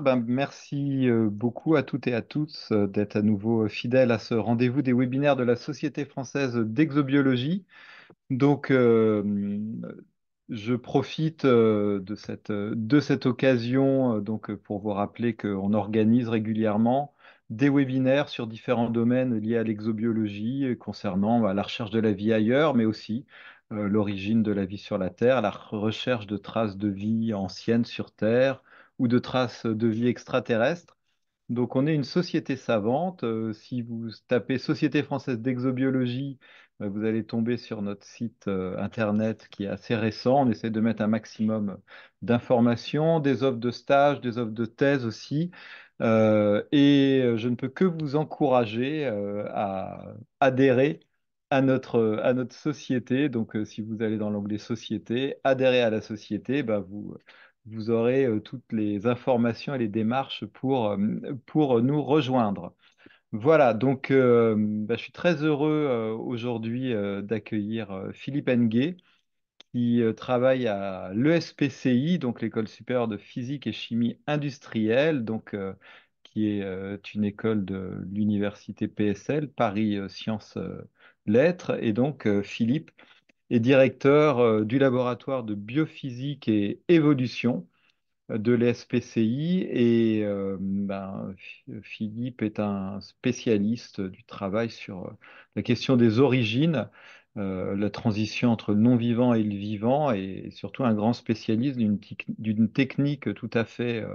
Ben, merci beaucoup à toutes et à tous d'être à nouveau fidèles à ce rendez-vous des webinaires de la Société française d'exobiologie. Donc, je profite de cette occasion pour vous rappeler qu'on organise régulièrement des webinaires sur différents domaines liés à l'exobiologie concernant la recherche de la vie ailleurs, mais aussi l'origine de la vie sur la Terre, la recherche de traces de vie anciennes sur Terre ou de traces de vie extraterrestre. Donc, on est une société savante. Si vous tapez Société française d'exobiologie, vous allez tomber sur notre site internet qui est assez récent. On essaie de mettre un maximum d'informations, des offres de stage, des offres de thèse aussi. Je ne peux que vous encourager à adhérer à notre société. Donc, si vous allez dans l'onglet Société, adhérer à la société, bah, vous aurez toutes les informations et les démarches pour nous rejoindre. Voilà, donc je suis très heureux aujourd'hui d'accueillir Philippe Henguet, qui travaille à l'ESPCI, donc l'École supérieure de physique et chimie industrielle, qui est une école de l'université PSL, Paris Sciences Lettres. Et donc, Philippe est directeur du laboratoire de biophysique et évolution de l'ESPCI Philippe est un spécialiste du travail sur la question des origines, la transition entre le non-vivant et le vivant et surtout un grand spécialiste d'une technique tout à fait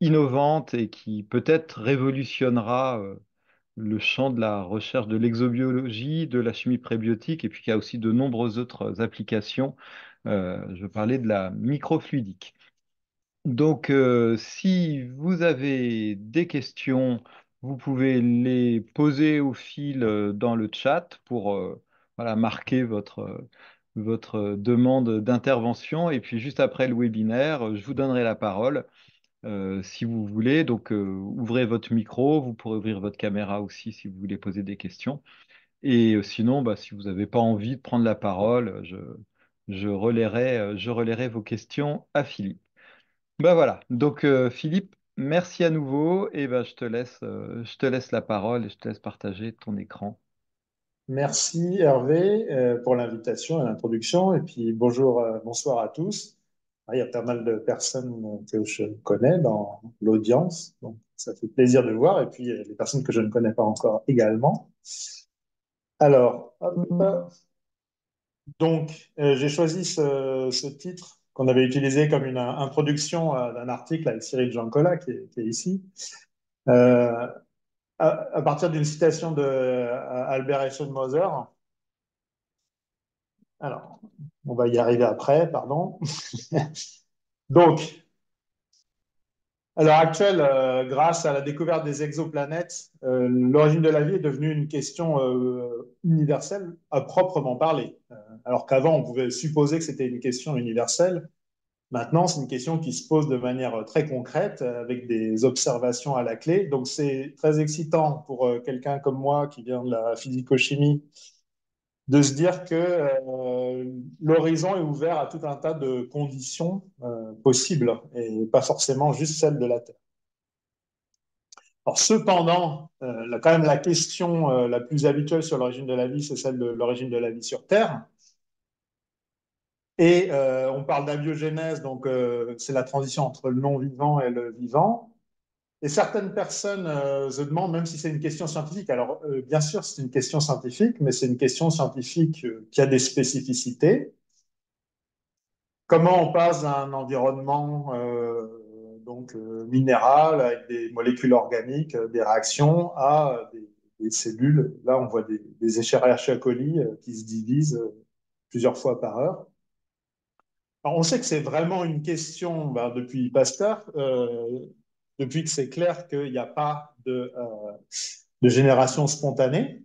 innovante et qui peut-être révolutionnera le champ de la recherche de l'exobiologie, de la chimie prébiotique et puis qui a aussi de nombreuses autres applications. Je parlais de la microfluidique. Donc, si vous avez des questions, vous pouvez les poser au fil dans le chat pour voilà, marquer votre demande d'intervention. Et puis, juste après le webinaire, je vous donnerai la parole si vous voulez. Donc, ouvrez votre micro, vous pourrez ouvrir votre caméra aussi si vous voulez poser des questions. Et sinon, bah, si vous n'avez pas envie de prendre la parole, je relayerai vos questions à Philippe. Ben voilà. Donc Philippe, merci à nouveau et ben, je te laisse la parole et je te laisse partager ton écran. Merci Hervé pour l'invitation et l'introduction. Et puis bonjour, bonsoir à tous. Il y a pas mal de personnes que je connais dans l'audience, donc ça fait plaisir de voir. Et puis les personnes que je ne connais pas encore également. Alors, hop, j'ai choisi ce titre qu'on avait utilisé comme une introduction d'un article avec Cyril Jancola qui est ici. Euh, à partir d'une citation de Albert Eschenmoser. Alors, on va y arriver après, pardon. Donc, à l'heure actuelle, grâce à la découverte des exoplanètes, l'origine de la vie est devenue une question universelle à proprement parler. Alors qu'avant, on pouvait supposer que c'était une question universelle. Maintenant, c'est une question qui se pose de manière très concrète, avec des observations à la clé. Donc, c'est très excitant pour quelqu'un comme moi qui vient de la physico-chimie de se dire que l'horizon est ouvert à tout un tas de conditions possibles et pas forcément juste celle de la Terre. Alors, cependant, quand même la question la plus habituelle sur l'origine de la vie, c'est celle de l'origine de la vie sur Terre. Et on parle d'abiogenèse, donc c'est la transition entre le non-vivant et le vivant. Et certaines personnes se demandent, même si c'est une question scientifique, alors bien sûr c'est une question scientifique, mais c'est une question scientifique qui a des spécificités. Comment on passe d'un environnement minéral avec des molécules organiques, des réactions, à des cellules. Là, on voit des Escherichia coli qui se divisent plusieurs fois par heure. Alors, on sait que c'est vraiment une question depuis Pasteur, depuis que c'est clair qu'il n'y a pas de génération spontanée.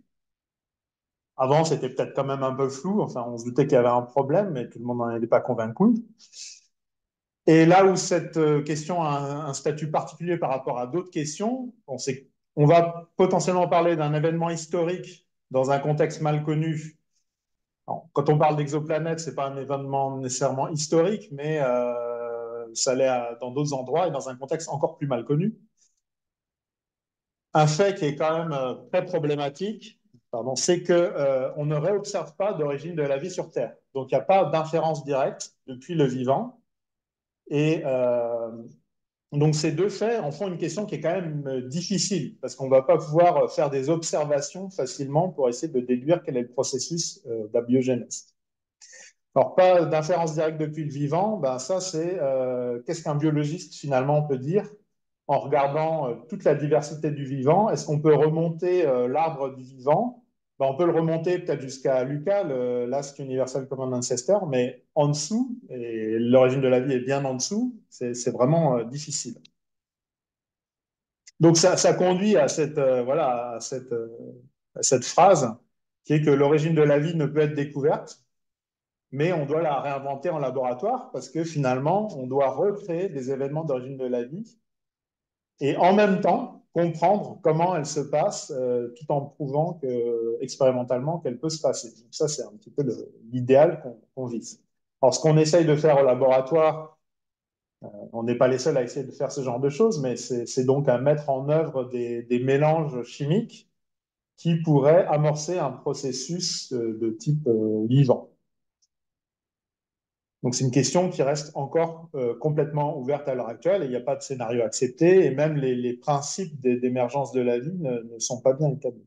Avant, c'était peut-être quand même un peu flou. Enfin, on se doutait qu'il y avait un problème, mais tout le monde n'en était pas convaincu. Et là où cette question a un statut particulier par rapport à d'autres questions, on va potentiellement parler d'un événement historique dans un contexte mal connu. Alors, quand on parle d'exoplanète, ce n'est pas un événement nécessairement historique, mais ça l'est dans d'autres endroits et dans un contexte encore plus mal connu. Un fait qui est quand même très problématique, pardon, c'est qu'on ne réobserve pas d'origine de la vie sur Terre. Donc il n'y a pas d'inférence directe depuis le vivant. Et donc ces deux faits en font une question qui est quand même difficile, parce qu'on ne va pas pouvoir faire des observations facilement pour essayer de déduire quel est le processus d'abiogenèse. Alors, pas d'inférence directe depuis le vivant, ben ça c'est qu'est-ce qu'un biologiste finalement peut dire en regardant toute la diversité du vivant. Est-ce qu'on peut remonter l'arbre du vivant? Ben, on peut le remonter peut-être jusqu'à Lucas, le Last Universal Common Ancestor, mais en dessous, et l'origine de la vie est bien en dessous, c'est vraiment difficile. Donc ça conduit à voilà, à cette phrase qui est que l'origine de la vie ne peut être découverte, mais on doit la réinventer en laboratoire parce que finalement, on doit recréer des événements d'origine de la vie et en même temps comprendre comment elle se passe tout en prouvant expérimentalement qu'elle peut se passer. Donc ça, c'est un petit peu l'idéal qu'on vise. Alors, ce qu'on essaye de faire au laboratoire, on n'est pas les seuls à essayer de faire ce genre de choses, mais c'est donc à mettre en œuvre des mélanges chimiques qui pourraient amorcer un processus de type vivant. Donc c'est une question qui reste encore complètement ouverte à l'heure actuelle et il n'y a pas de scénario accepté et même les principes d'émergence de la vie ne sont pas bien établis.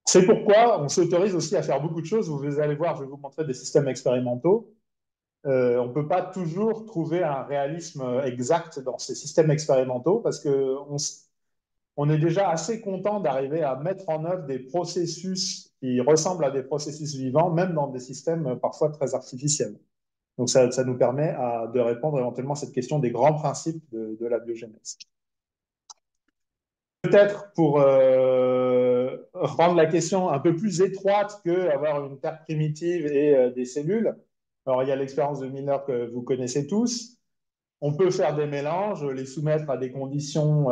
C'est pourquoi on s'autorise aussi à faire beaucoup de choses. Vous allez voir, je vais vous montrer des systèmes expérimentaux. On ne peut pas toujours trouver un réalisme exact dans ces systèmes expérimentaux parce on est déjà assez content d'arriver à mettre en œuvre des processus qui ressemblent à des processus vivants, même dans des systèmes parfois très artificiels. Donc ça nous permet de répondre éventuellement à cette question des grands principes de la biogénèse. Peut-être pour rendre la question un peu plus étroite qu'avoir une terre primitive et des cellules, alors il y a l'expérience de Miller que vous connaissez tous. On peut faire des mélanges, les soumettre à des conditions,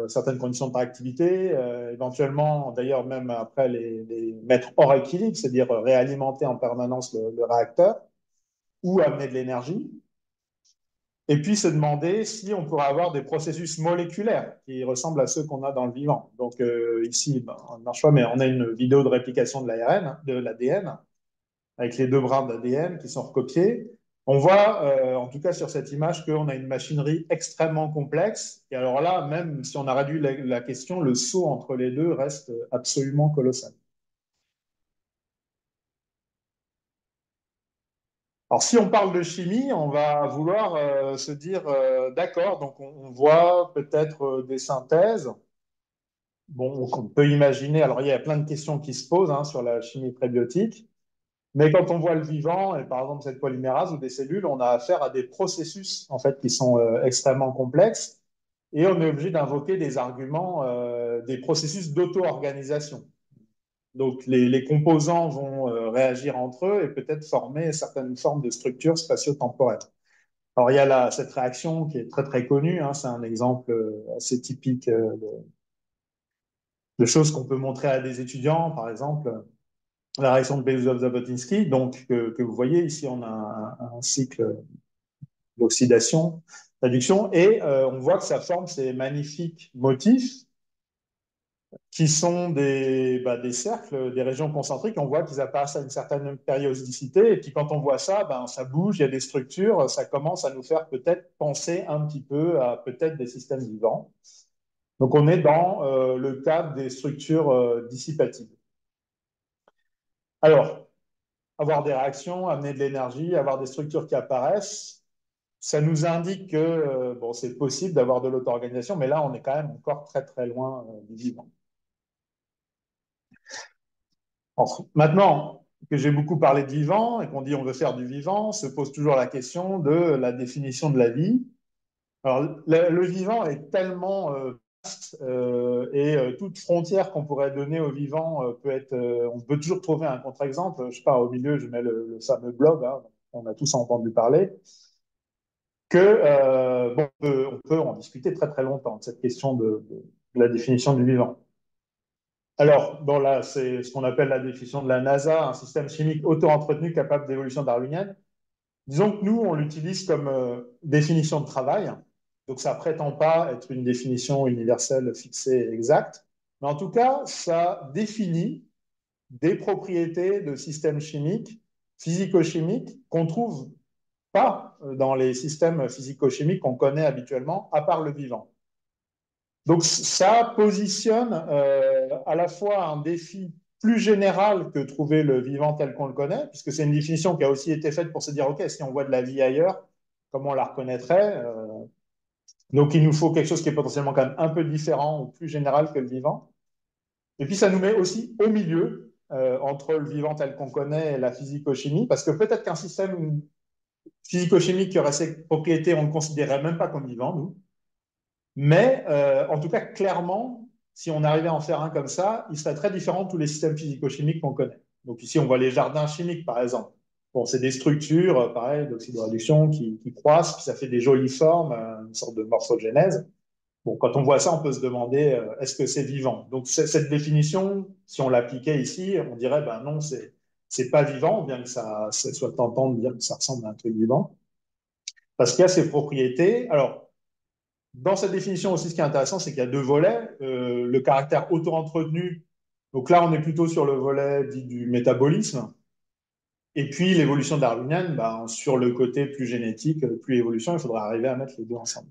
certaines conditions de réactivité, éventuellement, d'ailleurs même après les mettre hors équilibre, c'est-à-dire réalimenter en permanence le réacteur ou amener de l'énergie. Et puis se demander si on pourrait avoir des processus moléculaires qui ressemblent à ceux qu'on a dans le vivant. Donc ici, on ne marche pas, mais on a une vidéo de réplication de l'ARN, de l'ADN, avec les deux brins d'ADN qui sont recopiés. On voit, en tout cas sur cette image, qu'on a une machinerie extrêmement complexe. Et alors là, même si on a réduit la question, le saut entre les deux reste absolument colossal. Alors, si on parle de chimie, on va vouloir se dire, d'accord, donc on voit peut-être des synthèses. Bon, on peut imaginer, alors il y a plein de questions qui se posent sur la chimie prébiotique, mais quand on voit le vivant, et par exemple cette polymérase ou des cellules, on a affaire à des processus en fait qui sont extrêmement complexes, et on est obligé d'invoquer des arguments, des processus d'auto-organisation. Donc, les composants vont réagir entre eux et peut-être former certaines formes de structures spatio-temporelles. Alors, il y a cette réaction qui est très, très connue. C'est un exemple assez typique de choses qu'on peut montrer à des étudiants. Par exemple, la réaction de Belousov-Zabotinsky. Donc, que vous voyez ici, on a un cycle d'oxydation, d'adduction, et on voit que ça forme ces magnifiques motifs qui sont des cercles, des régions concentriques. On voit qu'ils apparaissent à une certaine périodicité. Et puis quand on voit ça, ça bouge, il y a des structures, ça commence à nous faire peut-être penser un petit peu à peut-être des systèmes vivants. Donc on est dans le cadre des structures dissipatives. Alors, avoir des réactions, amener de l'énergie, avoir des structures qui apparaissent, ça nous indique que bon, c'est possible d'avoir de l'auto-organisation, mais là, on est quand même encore très très loin du vivant. Maintenant que j'ai beaucoup parlé de vivant et qu'on dit on veut faire du vivant, se pose toujours la question de la définition de la vie. Alors, le vivant est tellement vaste et toute frontière qu'on pourrait donner au vivant peut être. On peut toujours trouver un contre-exemple. Je sais pas, au milieu, je mets le fameux blob, on a tous entendu parler, bon, on peut en discuter très très longtemps de cette question de la définition du vivant. Alors, bon, là, c'est ce qu'on appelle la définition de la NASA, un système chimique auto-entretenu capable d'évolution darwinienne. Disons que nous, on l'utilise comme définition de travail. Donc, ça prétend pas être une définition universelle fixée et exacte. Mais en tout cas, ça définit des propriétés de systèmes chimiques, physico-chimiques, qu'on trouve pas dans les systèmes physico-chimiques qu'on connaît habituellement, à part le vivant. Donc ça positionne à la fois un défi plus général que trouver le vivant tel qu'on le connaît, puisque c'est une définition qui a aussi été faite pour se dire, OK, si on voit de la vie ailleurs, comment on la reconnaîtrait Donc il nous faut quelque chose qui est potentiellement quand même un peu différent ou plus général que le vivant. Et puis ça nous met aussi au milieu entre le vivant tel qu'on connaît et la physico-chimie, parce que peut-être qu'un système physico-chimique qui aurait ces propriétés, on ne le considérait même pas comme vivant, nous. Mais en tout cas, clairement, si on arrivait à en faire un comme ça, il serait très différent de tous les systèmes physico-chimiques qu'on connaît. Donc ici, on voit les jardins chimiques, par exemple. Bon, c'est des structures, pareil, d'oxydoréduction qui croissent, puis ça fait des jolies formes, une sorte de morphogénèse. Bon, quand on voit ça, on peut se demander est-ce que c'est vivant? Donc cette définition, si on l'appliquait ici, on dirait ben non, c'est pas vivant, bien que ça soit tentant de dire que ça ressemble à un truc vivant, parce qu'il y a ces propriétés. Alors dans cette définition aussi, ce qui est intéressant, c'est qu'il y a deux volets. Le caractère auto-entretenu, donc là, on est plutôt sur le volet dit du métabolisme. Et puis l'évolution darwinienne, ben, sur le côté plus génétique, plus évolution, il faudra arriver à mettre les deux ensemble.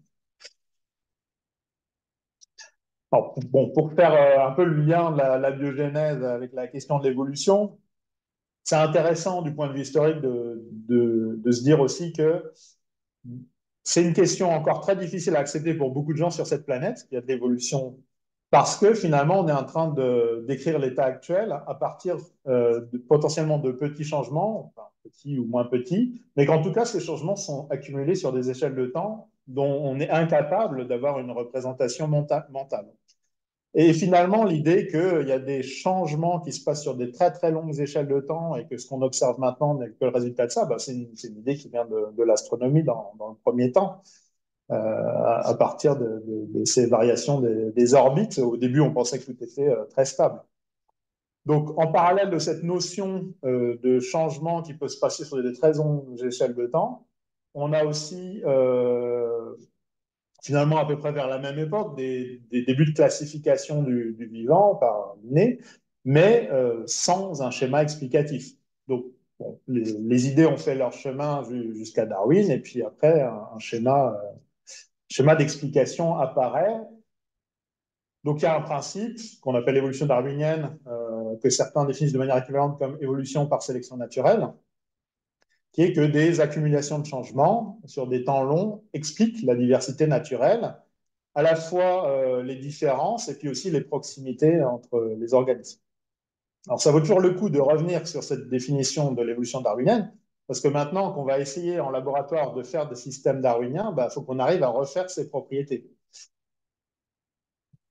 Alors, bon, pour faire un peu le lien de la biogénèse avec la question de l'évolution, c'est intéressant du point de vue historique de se dire aussi que c'est une question encore très difficile à accepter pour beaucoup de gens sur cette planète. Il y a de l'évolution parce que finalement, on est en train de décrire l'état actuel à partir potentiellement de petits changements, enfin, petits ou moins petits, mais qu'en tout cas, ces changements sont accumulés sur des échelles de temps dont on est incapable d'avoir une représentation mentale. Et finalement, l'idée qu'il y a des changements qui se passent sur des très très longues échelles de temps et que ce qu'on observe maintenant n'est que le résultat de ça, bah, c'est une idée qui vient de l'astronomie dans le premier temps, à partir de ces variations des orbites. Au début, on pensait que tout était très stable. Donc, en parallèle de cette notion de changement qui peut se passer sur des très longues échelles de temps, on a aussi finalement à peu près vers la même époque, des débuts de classification du vivant par Linné, mais sans un schéma explicatif. Donc, bon, les idées ont fait leur chemin jusqu'à Darwin, et puis après, un schéma d'explication apparaît. Donc, il y a un principe qu'on appelle l'évolution darwinienne, que certains définissent de manière équivalente comme évolution par sélection naturelle, qui est que des accumulations de changements sur des temps longs expliquent la diversité naturelle, à la fois les différences et puis aussi les proximités entre les organismes. Alors ça vaut toujours le coup de revenir sur cette définition de l'évolution darwinienne, parce que maintenant qu'on va essayer en laboratoire de faire des systèmes darwiniens, il faut qu'on arrive à refaire ces propriétés.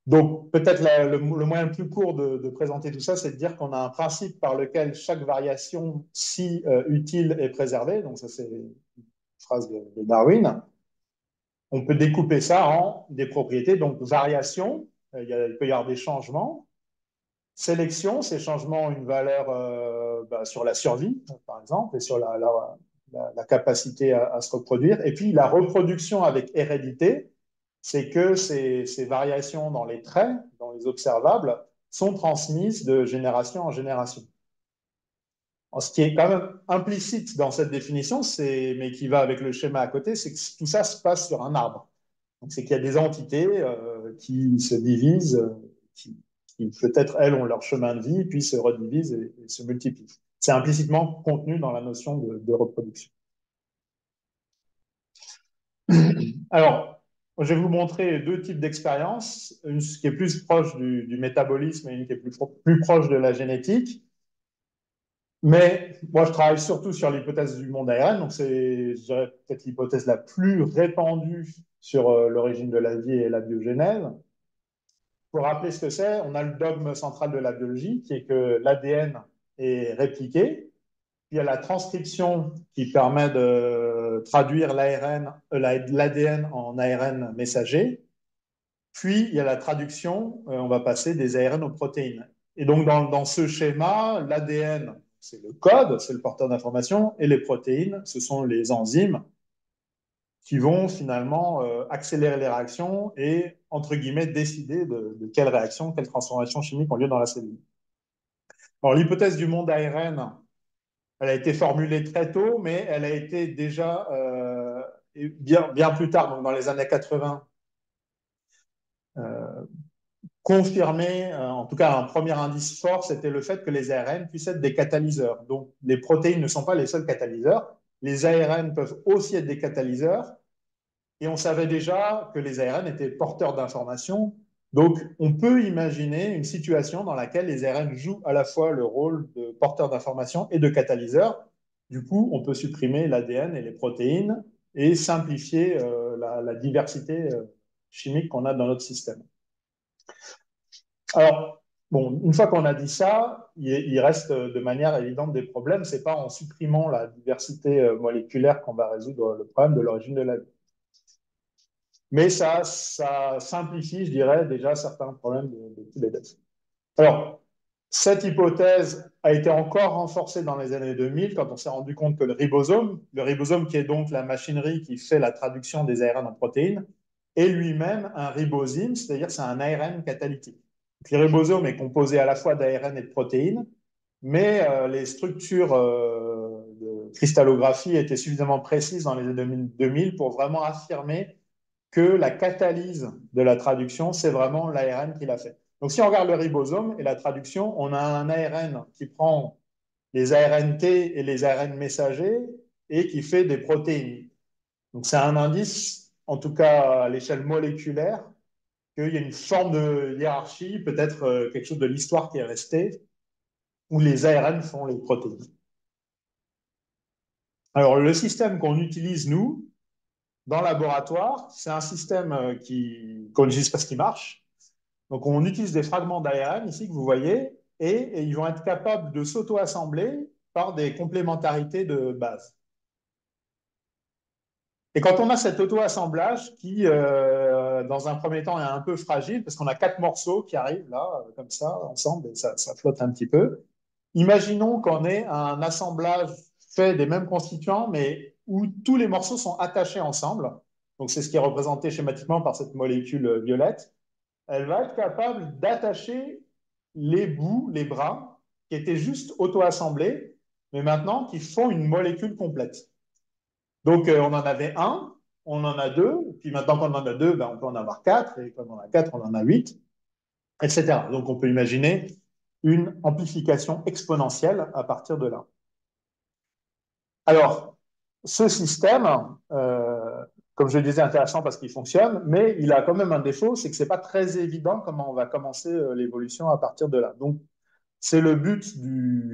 Donc peut-être le moyen le plus court de présenter tout ça, c'est de dire qu'on a un principe par lequel chaque variation, si utile, est préservée. Donc ça c'est une phrase de Darwin. On peut découper ça en des propriétés. Donc, variation, il peut y avoir des changements. Sélection, ces changements ont une valeur sur la survie, par exemple, et sur la capacité à se reproduire. Et puis, la reproduction avec hérédité, c'est que ces variations dans les traits, dans les observables, sont transmises de génération en génération. Ce qui est quand même implicite dans cette définition, mais qui va avec le schéma à côté, c'est que tout ça se passe sur un arbre. Donc, c'est qu'il y a des entités qui se divisent, qui peut-être, elles, ont leur chemin de vie, puis se redivisent et se multiplient. C'est implicitement contenu dans la notion de reproduction. Alors, je vais vous montrer deux types d'expériences, une qui est plus proche du métabolisme et une qui est plus proche de la génétique. Mais moi, je travaille surtout sur l'hypothèse du monde ARN, donc c'est, je dirais, peut-être l'hypothèse la plus répandue sur l'origine de la vie et la biogénèse. Pour rappeler ce que c'est, on a le dogme central de la biologie, qui est que l'ADN est répliqué, puis il y a la transcription qui permet de traduire l'ADN en ARN messager, puis il y a la traduction, on va passer des ARN aux protéines. Et donc dans ce schéma, l'ADN c'est le code, c'est le porteur d'information, et les protéines, ce sont les enzymes qui vont finalement accélérer les réactions et, entre guillemets, décider de quelles réactions, quelles transformations chimiques ont lieu dans la cellule. Alors, l'hypothèse du monde ARN, elle a été formulée très tôt, mais elle a été déjà bien plus tard, donc dans les années 80, euh, confirmée. En tout cas, un premier indice fort, c'était le fait que les ARN puissent être des catalyseurs. Donc, les protéines ne sont pas les seuls catalyseurs. Les ARN peuvent aussi être des catalyseurs. Et on savait déjà que les ARN étaient porteurs d'informations. Donc, on peut imaginer une situation dans laquelle les ARN jouent à la fois le rôle de porteurs d'informations et de catalyseurs. Du coup, on peut supprimer l'ADN et les protéines et simplifier la diversité chimique qu'on a dans notre système. Alors, bon, une fois qu'on a dit ça, il reste de manière évidente des problèmes. Ce n'est pas en supprimant la diversité moléculaire qu'on va résoudre le problème de l'origine de la vie. Mais ça simplifie, je dirais, déjà certains problèmes de type BDS. Alors, cette hypothèse a été encore renforcée dans les années 2000 quand on s'est rendu compte que le ribosome qui est donc la machinerie qui fait la traduction des ARN en protéines, est lui-même un ribozyme, c'est-à-dire c'est un ARN catalytique. Donc, le ribosome est composé à la fois d'ARN et de protéines, mais les structures de cristallographie étaient suffisamment précises dans les années 2000 pour vraiment affirmer que la catalyse de la traduction, c'est vraiment l'ARN qui l'a fait. Donc, si on regarde le ribosome et la traduction, on a un ARN qui prend les ARNT et les ARN messagers et qui fait des protéines. Donc, c'est un indice, en tout cas à l'échelle moléculaire, qu'il y a une forme de hiérarchie, peut-être quelque chose de l'histoire qui est resté, où les ARN font les protéines. Alors, le système qu'on utilise, nous, dans le laboratoire, c'est un système qu'on n'utilise pas ce qui marche. Donc, on utilise des fragments d'ARN ici que vous voyez et ils vont être capables de s'auto-assembler par des complémentarités de base. Et quand on a cet auto-assemblage qui, dans un premier temps, est un peu fragile, parce qu'on a 4 morceaux qui arrivent là, comme ça, ensemble, et ça flotte un petit peu. Imaginons qu'on ait un assemblage fait des mêmes constituants, mais où tous les morceaux sont attachés ensemble. Donc, c'est ce qui est représenté schématiquement par cette molécule violette. Elle va être capable d'attacher les bouts, les bras, qui étaient juste auto-assemblés, mais maintenant qui font une molécule complète. Donc, on en avait un, on en a deux, puis maintenant qu'on en a deux, ben, on peut en avoir quatre, et comme on en a quatre, on en a huit, etc. Donc, on peut imaginer une amplification exponentielle à partir de là. Alors, ce système, comme je le disais, intéressant parce qu'il fonctionne, mais il a quand même un défaut, c'est que ce n'est pas très évident comment on va commencer l'évolution à partir de là. Donc, c'est le but,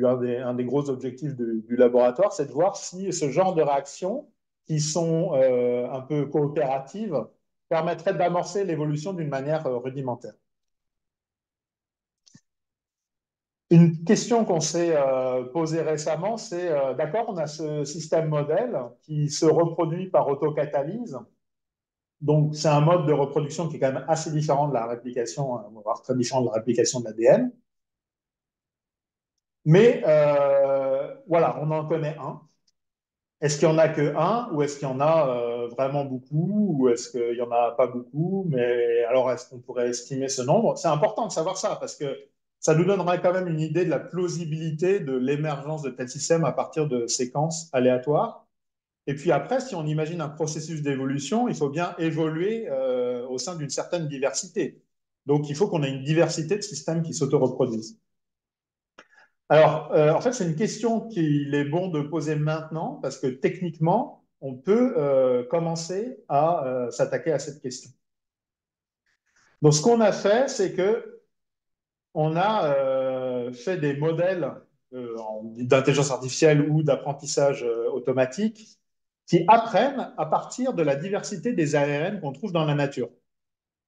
un des gros objectifs du laboratoire, c'est de voir si ce genre de réactions qui sont un peu coopératives permettraient d'amorcer l'évolution d'une manière rudimentaire. Une question qu'on s'est posée récemment, c'est d'accord, on a ce système modèle qui se reproduit par autocatalyse. Donc, c'est un mode de reproduction qui est quand même assez différent de la réplication, voire très différent de la réplication de l'ADN. Mais voilà, on en connaît un. Est-ce qu'il n'y en a que un ou est-ce qu'il y en a vraiment beaucoup ou est-ce qu'il n'y en a pas beaucoup? Mais alors, est-ce qu'on pourrait estimer ce nombre? C'est important de savoir ça parce que ça nous donnerait quand même une idée de la plausibilité de l'émergence de tels systèmes à partir de séquences aléatoires. Et puis après, si on imagine un processus d'évolution, il faut bien évoluer au sein d'une certaine diversité. Donc, il faut qu'on ait une diversité de systèmes qui s'auto-reproduisent. Alors, en fait, c'est une question qu'il est bon de poser maintenant parce que techniquement, on peut commencer à s'attaquer à cette question. Donc, ce qu'on a fait, c'est que on a fait des modèles d'intelligence artificielle ou d'apprentissage automatique qui apprennent à partir de la diversité des ARN qu'on trouve dans la nature.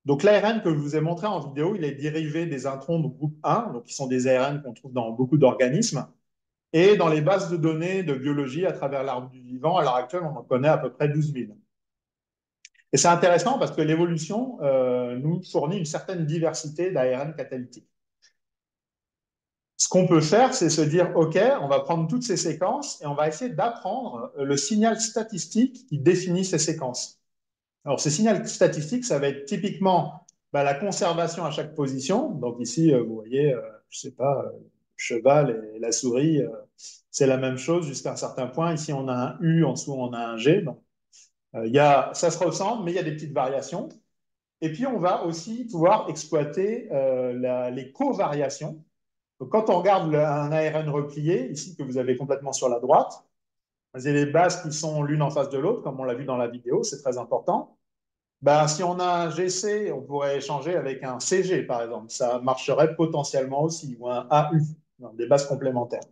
Donc, l'ARN que je vous ai montré en vidéo, il est dérivé des introns de groupe 1, donc qui sont des ARN qu'on trouve dans beaucoup d'organismes. Et dans les bases de données de biologie à travers l'arbre du vivant, à l'heure actuelle, on en connaît à peu près 12 000. Et c'est intéressant parce que l'évolution nous fournit une certaine diversité d'ARN catalytiques. Ce qu'on peut faire, c'est se dire, OK, on va prendre toutes ces séquences et on va essayer d'apprendre le signal statistique qui définit ces séquences. Alors, ce signal statistique, ça va être typiquement la conservation à chaque position. Donc ici, vous voyez, je sais pas, cheval et la souris, c'est la même chose jusqu'à un certain point. Ici, on a un U, en dessous, on a un G. Donc, ça se ressemble, mais il y a des petites variations. Et puis, on va aussi pouvoir exploiter les covariations. Donc, quand on regarde un ARN replié, ici que vous avez complètement sur la droite, vous avez les bases qui sont l'une en face de l'autre, comme on l'a vu dans la vidéo, c'est très important. Ben, si on a un GC, on pourrait échanger avec un CG, par exemple. Ça marcherait potentiellement aussi, ou un AU, des bases complémentaires.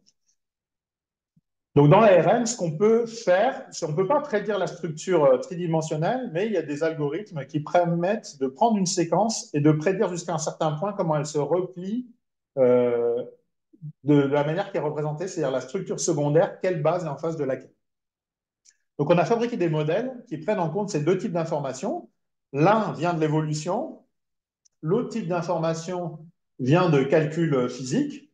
Donc, dans l'ARN, ce qu'on peut faire, c'est on ne peut pas prédire la structure tridimensionnelle, mais il y a des algorithmes qui permettent de prendre une séquence et de prédire jusqu'à un certain point comment elle se replie euh, de la manière qui est représentée, c'est-à-dire la structure secondaire, quelle base est en face de laquelle. Donc, on a fabriqué des modèles qui prennent en compte ces deux types d'informations. L'un vient de l'évolution, l'autre type d'information vient de calculs physiques.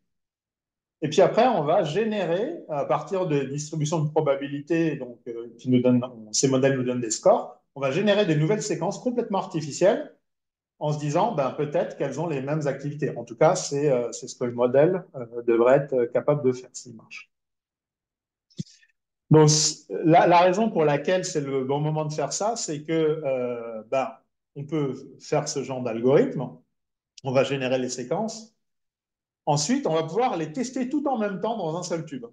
Et puis après, on va générer, à partir de distributions de probabilité, donc, qui nous donnent, ces modèles nous donnent des scores, on va générer des nouvelles séquences complètement artificielles en se disant peut-être qu'elles ont les mêmes activités. En tout cas, c'est ce que le modèle devrait être capable de faire s'il marche. Donc, la raison pour laquelle c'est le bon moment de faire ça, c'est que on peut faire ce genre d'algorithme, on va générer les séquences. Ensuite, on va pouvoir les tester tout en même temps dans un seul tube.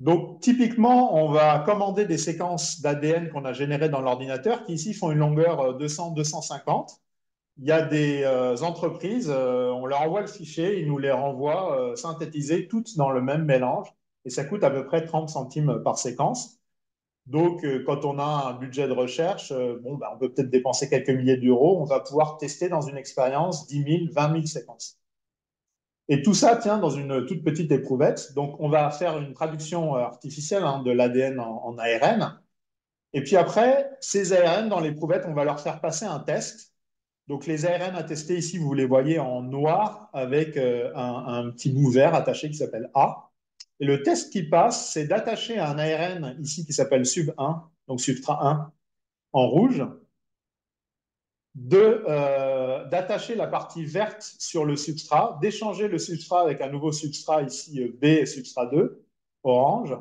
Donc, typiquement, on va commander des séquences d'ADN qu'on a générées dans l'ordinateur qui ici font une longueur 200-250. Il y a des entreprises, on leur envoie le fichier, ils nous les renvoient synthétisés, toutes dans le même mélange, et ça coûte à peu près 30 centimes par séquence. Donc, quand on a un budget de recherche, on peut peut-être dépenser quelques milliers d'euros, on va pouvoir tester dans une expérience 10 000, 20 000 séquences. Et tout ça tient dans une toute petite éprouvette. Donc, on va faire une traduction artificielle de l'ADN en ARN. Et puis après, ces ARN dans l'éprouvette, on va leur faire passer un test. Donc, les ARN à tester ici, vous les voyez en noir avec un petit bout vert attaché qui s'appelle A. Et le test qui passe, c'est d'attacher un ARN ici qui s'appelle sub1, donc substrat 1, en rouge, d'attacher la partie verte sur le substrat, d'échanger le substrat avec un nouveau substrat ici B, substrat 2, orange,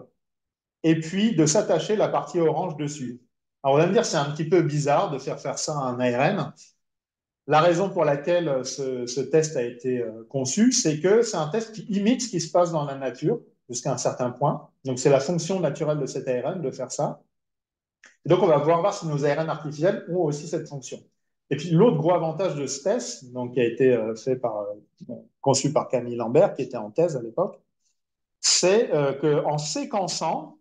et puis de s'attacher la partie orange dessus. Alors on va me dire c'est un petit peu bizarre de faire ça à un ARN. La raison pour laquelle ce test a été conçu, c'est que c'est un test qui imite ce qui se passe dans la nature jusqu'à un certain point. Donc c'est la fonction naturelle de cet ARN de faire ça. Et donc, on va pouvoir voir si nos ARN artificiels ont aussi cette fonction. Et puis, l'autre gros avantage de ce test, donc, qui a été conçu par Camille Lambert, qui était en thèse à l'époque, c'est qu'en séquençant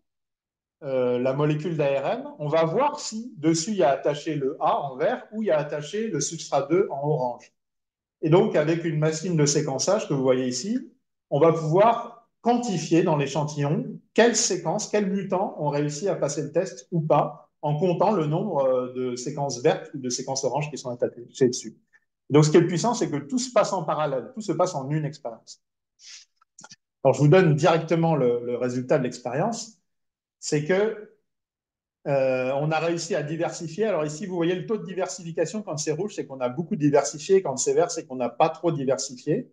la molécule d'ARN, on va voir si dessus il y a attaché le A en vert ou il y a attaché le substrat 2 en orange. Et donc, avec une machine de séquençage que vous voyez ici, on va pouvoir quantifier dans l'échantillon quelles séquences, quels mutants ont réussi à passer le test ou pas, en comptant le nombre de séquences vertes ou de séquences oranges qui sont attachées dessus. Donc, ce qui est puissant, c'est que tout se passe en parallèle, tout se passe en une expérience. Alors, je vous donne directement le résultat de l'expérience. C'est que on a réussi à diversifier. Alors ici, vous voyez le taux de diversification quand c'est rouge, c'est qu'on a beaucoup diversifié. Quand c'est vert, c'est qu'on n'a pas trop diversifié.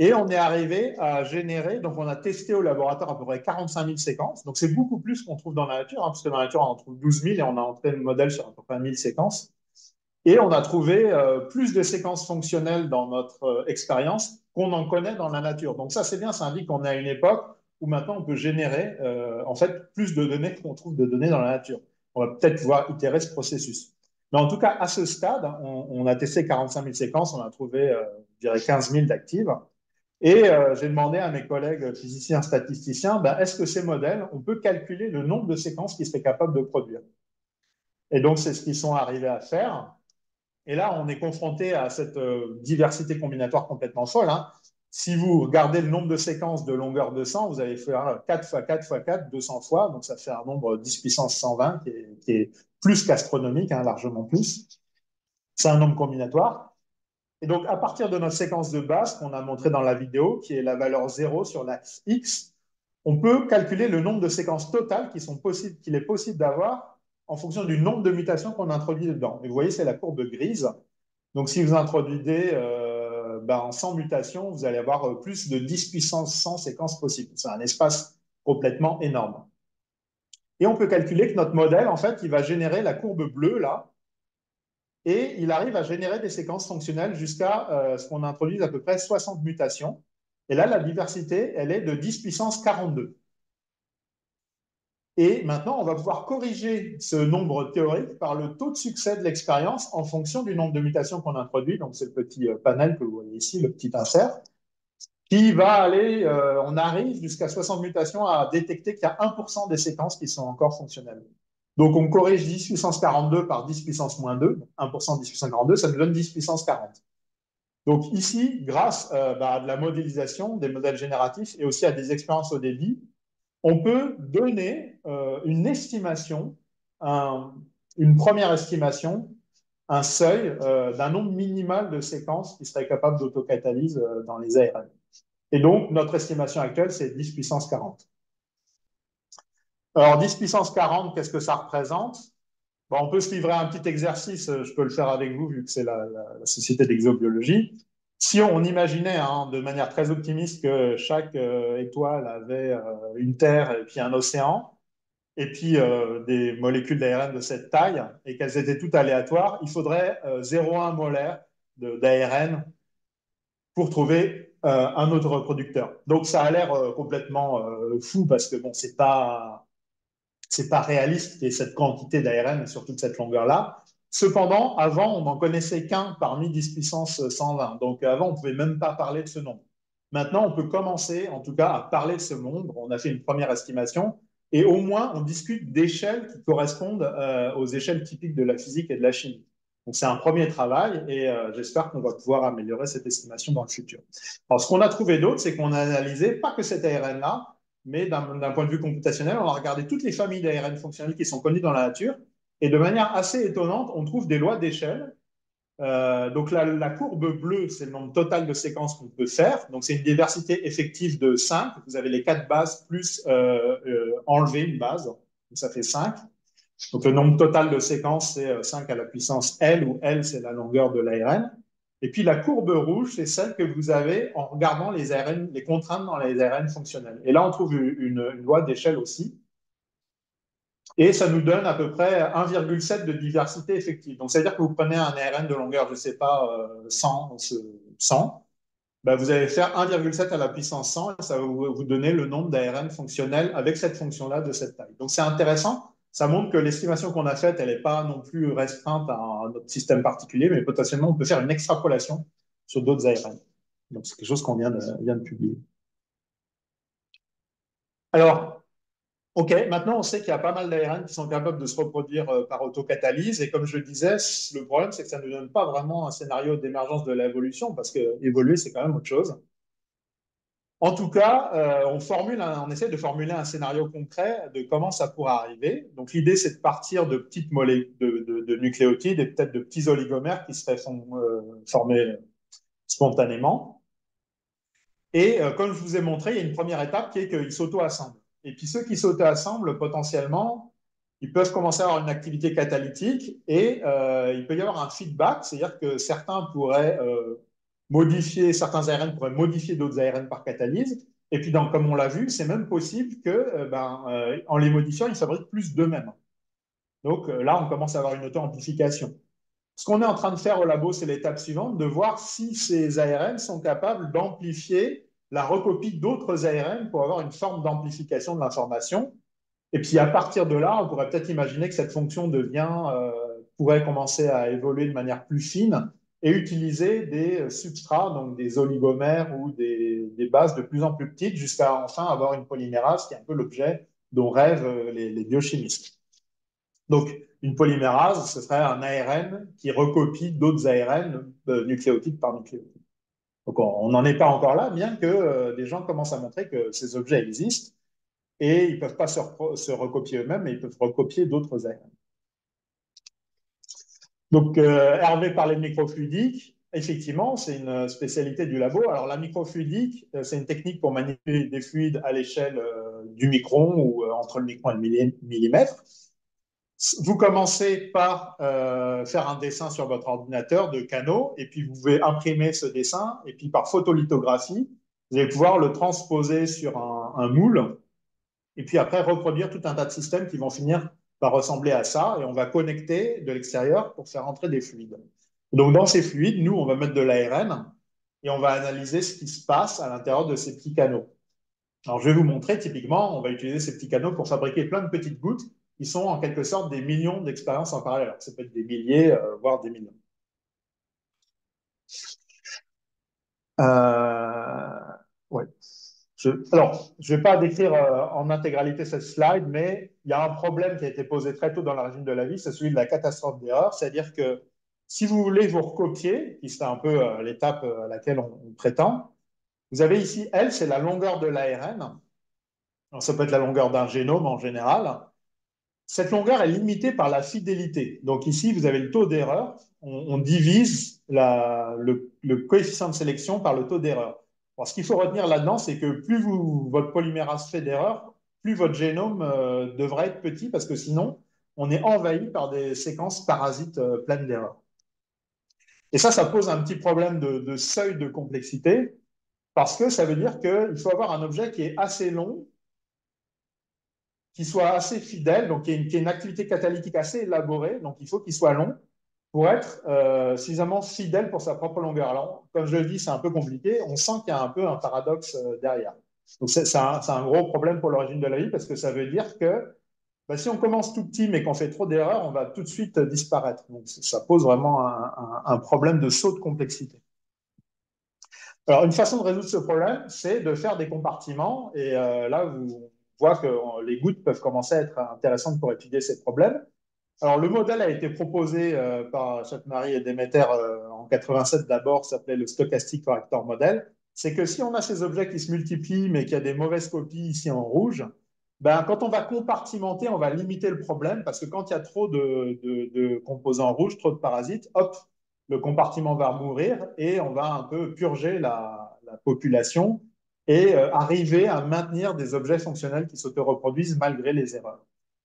Et on est arrivé à générer, donc on a testé au laboratoire à peu près 45 000 séquences. Donc c'est beaucoup plus qu'on trouve dans la nature, parce que dans la nature, on en trouve 12 000 et on a entraîné le modèle sur à peu près 1000 séquences. Et on a trouvé plus de séquences fonctionnelles dans notre expérience qu'on en connaît dans la nature. Donc ça, c'est bien, ça indique qu'on est à une époque où maintenant on peut générer en fait plus de données qu'on trouve de données dans la nature. On va peut-être pouvoir itérer ce processus. Mais en tout cas, à ce stade, on a testé 45 000 séquences, on a trouvé, je dirais, 15 000 d'actives. Et j'ai demandé à mes collègues physiciens statisticiens, est-ce que ces modèles, on peut calculer le nombre de séquences qu'ils seraient capables de produire? Et donc, c'est ce qu'ils sont arrivés à faire. Et là, on est confronté à cette diversité combinatoire complètement folle. Hein. Si vous regardez le nombre de séquences de longueur 200, vous allez faire 4 fois 4 fois 4, 200 fois. Donc, ça fait un nombre 10 puissance 120 qui est plus qu'astronomique, hein, largement plus. C'est un nombre combinatoire. Et donc, à partir de notre séquence de base qu'on a montré dans la vidéo, qui est la valeur 0 sur l'axe X, on peut calculer le nombre de séquences totales qu'il est possible d'avoir en fonction du nombre de mutations qu'on introduit dedans. Et vous voyez, c'est la courbe grise. Donc, si vous introduisez en 100 mutations, vous allez avoir plus de 10 puissance 100 séquences possibles. C'est un espace complètement énorme. Et on peut calculer que notre modèle, en fait, il va générer la courbe bleue, là, et il arrive à générer des séquences fonctionnelles jusqu'à ce qu'on introduise à peu près 60 mutations. Et là, la diversité, elle est de 10 puissance 42. Et maintenant, on va pouvoir corriger ce nombre théorique par le taux de succès de l'expérience en fonction du nombre de mutations qu'on introduit. Donc, c'est le petit panel que vous voyez ici, le petit insert, qui va aller, on arrive jusqu'à 60 mutations à détecter qu'il y a 1% des séquences qui sont encore fonctionnelles. Donc, on corrige 10 puissance 42 par 10 puissance moins 2, 1% de 10 puissance 42, ça nous donne 10 puissance 40. Donc ici, grâce à de la modélisation, des modèles génératifs et aussi à des expériences au débit, on peut donner une estimation, une première estimation, un seuil d'un nombre minimal de séquences qui seraient capables d'autocatalyse dans les ARN. Et donc, notre estimation actuelle, c'est 10 puissance 40. Alors, 10 puissance 40, qu'est-ce que ça représente? Bon, on peut se livrer à un petit exercice, je peux le faire avec vous vu que c'est la Société d'exobiologie. Si on imaginait de manière très optimiste que chaque étoile avait une Terre et puis un océan, et puis des molécules d'ARN de cette taille, et qu'elles étaient toutes aléatoires, il faudrait 0,1 molaire d'ARN pour trouver un autre reproducteur. Donc ça a l'air complètement fou parce que bon, c'est pas réaliste qu'il y ait cette quantité d'ARN sur toute cette longueur-là. Cependant, avant, on n'en connaissait qu'un parmi 10 puissance 120. Donc avant, on ne pouvait même pas parler de ce nombre. Maintenant, on peut commencer, en tout cas, à parler de ce nombre. On a fait une première estimation et au moins, on discute d'échelles qui correspondent aux échelles typiques de la physique et de la chimie. Donc c'est un premier travail et j'espère qu'on va pouvoir améliorer cette estimation dans le futur. Alors, ce qu'on a trouvé d'autre, c'est qu'on a analysé pas que cet ARN-là, mais d'un point de vue computationnel, on a regardé toutes les familles d'ARN fonctionnels qui sont connues dans la nature. Et de manière assez étonnante, on trouve des lois d'échelle. Donc la courbe bleue, c'est le nombre total de séquences qu'on peut faire. Donc c'est une diversité effective de 5. Vous avez les 4 bases plus enlever une base. Donc ça fait 5. Donc le nombre total de séquences, c'est 5 à la puissance L, où L, c'est la longueur de l'ARN. Et puis la courbe rouge, c'est celle que vous avez en regardant les ARN, les contraintes dans les ARN fonctionnels. Et là, on trouve une loi d'échelle aussi. Et ça nous donne à peu près 1,7 de diversité effective. Donc, c'est-à-dire que vous prenez un ARN de longueur, je ne sais pas, 100, ben, vous allez faire 1,7 à la puissance 100 et ça va vous donner le nombre d'ARN fonctionnels avec cette fonction-là de cette taille. Donc, c'est intéressant. Ça montre que l'estimation qu'on a faite, elle n'est pas non plus restreinte à notre système particulier, mais potentiellement, on peut faire une extrapolation sur d'autres ARN. Donc, c'est quelque chose qu'on vient de publier. Alors, OK, maintenant on sait qu'il y a pas mal d'ARN qui sont capables de se reproduire par autocatalyse. Et comme je le disais, le problème, c'est que ça ne nous donne pas vraiment un scénario d'émergence de l'évolution, parce que évoluer, c'est quand même autre chose. En tout cas, on essaie de formuler un scénario concret de comment ça pourrait arriver. Donc l'idée, c'est de partir de petites molécules de nucléotides et peut-être de petits oligomères qui seraient formés spontanément. Et comme je vous ai montré, il y a une première étape qui est qu'ils s'auto-assemblent. Et puis ceux qui s'auto-assemblent, potentiellement, ils peuvent commencer à avoir une activité catalytique et il peut y avoir un feedback, c'est-à-dire que certains ARN pourraient modifier d'autres ARN par catalyse. Et puis, comme on l'a vu, c'est même possible que, en les modifiant, ils fabriquent plus d'eux-mêmes. Donc là, on commence à avoir une auto-amplification. Ce qu'on est en train de faire au labo, c'est l'étape suivante, de voir si ces ARN sont capables d'amplifier la recopie d'autres ARN pour avoir une forme d'amplification de l'information. Et puis à partir de là, on pourrait peut-être imaginer que cette fonction pourrait commencer à évoluer de manière plus fine et utiliser des substrats, donc des oligomères ou des bases de plus en plus petites, jusqu'à enfin avoir une polymérase qui est un peu l'objet dont rêvent les biochimistes. Donc, une polymérase, ce serait un ARN qui recopie d'autres ARN nucléotide par nucléotide. Donc, on n'en est pas encore là, bien que des gens commencent à montrer que ces objets existent et ils ne peuvent pas se recopier eux-mêmes, mais ils peuvent recopier d'autres ARN. Donc, Hervé parlait de microfluidique. effectivement, c'est une spécialité du labo. Alors, la microfluidique, c'est une technique pour manipuler des fluides à l'échelle du micron ou entre le micron et le millimètre. Vous commencez par faire un dessin sur votre ordinateur de canaux, et puis vous pouvez imprimer ce dessin, et puis par photolithographie, vous allez pouvoir le transposer sur un moule, et puis après reproduire tout un tas de systèmes qui vont finir par ressembler à ça, et on va connecter de l'extérieur pour faire entrer des fluides. Donc dans ces fluides, nous, on va mettre de l'ARN, et on va analyser ce qui se passe à l'intérieur de ces petits canaux. Alors, je vais vous montrer, typiquement, on va utiliser ces petits canaux pour fabriquer plein de petites gouttes qui sont en quelque sorte des millions d'expériences en parallèle. Alors, ça peut être des milliers, voire des millions. Euh, ouais. Alors, je ne vais pas décrire en intégralité cette slide, mais il y a un problème qui a été posé très tôt dans l'origine de la vie, c'est celui de la catastrophe d'erreur. C'est-à-dire que si vous voulez vous recopier, qui c'est un peu l'étape à laquelle on prétend, vous avez ici, L, c'est la longueur de l'ARN. Alors, ça peut être la longueur d'un génome en général. Cette longueur est limitée par la fidélité. Donc ici, vous avez le taux d'erreur. On divise le coefficient de sélection par le taux d'erreur. Ce qu'il faut retenir là-dedans, c'est que plus votre polymérase fait d'erreurs, plus votre génome devrait être petit, parce que sinon, on est envahi par des séquences parasites pleines d'erreurs. Et ça pose un petit problème de seuil de complexité, parce que ça veut dire qu'il faut avoir un objet qui est assez long, qui soit assez fidèle, donc qui ait une activité catalytique assez élaborée, donc il faut qu'il soit long pour être suffisamment fidèle pour sa propre longueur. Alors, comme je le dis, c'est un peu compliqué, on sent qu'il y a un peu un paradoxe derrière. Donc c'est un gros problème pour l'origine de la vie, parce que ça veut dire que bah, si on commence tout petit mais qu'on fait trop d'erreurs, on va tout de suite disparaître. Donc ça pose vraiment un problème de saut de complexité. Alors, une façon de résoudre ce problème, c'est de faire des compartiments. Et là, on voit que les gouttes peuvent commencer à être intéressantes pour étudier ces problèmes. Alors, le modèle a été proposé par Chapman et Demeter en 87 d'abord, ça s'appelait le Stochastic Corrector Model. C'est que si on a ces objets qui se multiplient, mais qu'il y a des mauvaises copies ici en rouge, ben, quand on va compartimenter, on va limiter le problème, parce que quand il y a trop de composants rouges, trop de parasites, hop, le compartiment va mourir et on va un peu purger la population et arriver à maintenir des objets fonctionnels qui s'auto-reproduisent malgré les erreurs.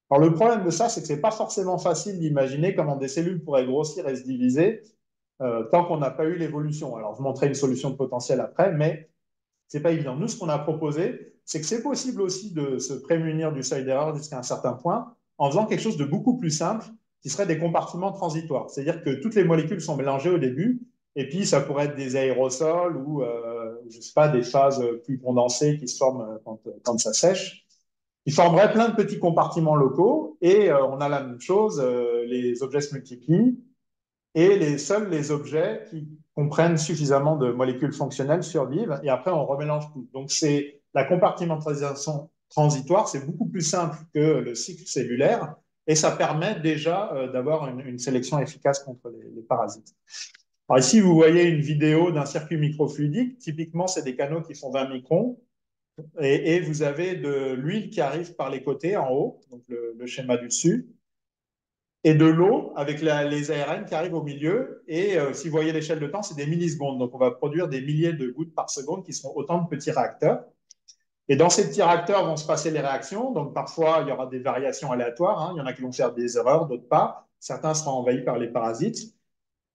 Alors, le problème de ça, c'est que ce n'est pas forcément facile d'imaginer comment des cellules pourraient grossir et se diviser tant qu'on n'a pas eu l'évolution. Alors, je vous montrerai une solution potentielle après, mais ce n'est pas évident. Nous, ce qu'on a proposé, c'est que c'est possible aussi de se prémunir du seuil d'erreur jusqu'à un certain point en faisant quelque chose de beaucoup plus simple qui serait des compartiments transitoires. C'est-à-dire que toutes les molécules sont mélangées au début, et puis ça pourrait être des aérosols ou, je ne sais pas, des phases plus condensées qui se forment quand ça sèche. Ils formeraient plein de petits compartiments locaux, et on a la même chose, les objets se multiplient, et seuls les objets qui comprennent suffisamment de molécules fonctionnelles survivent, et après on remélange tout. Donc c'est la compartimentalisation transitoire, c'est beaucoup plus simple que le cycle cellulaire, et ça permet déjà d'avoir une sélection efficace contre les parasites. Alors ici, vous voyez une vidéo d'un circuit microfluidique. Typiquement, c'est des canaux qui font 20 microns, et vous avez de l'huile qui arrive par les côtés en haut, donc le schéma du dessus, et de l'eau avec les ARN qui arrivent au milieu. Et si vous voyez l'échelle de temps, c'est des millisecondes. Donc, on va produire des milliers de gouttes par seconde qui seront autant de petits réacteurs. Et dans ces petits réacteurs vont se passer les réactions. Donc, parfois, il y aura des variations aléatoires. Hein. Il y en a qui vont faire des erreurs, d'autres pas. Certains seront envahis par les parasites.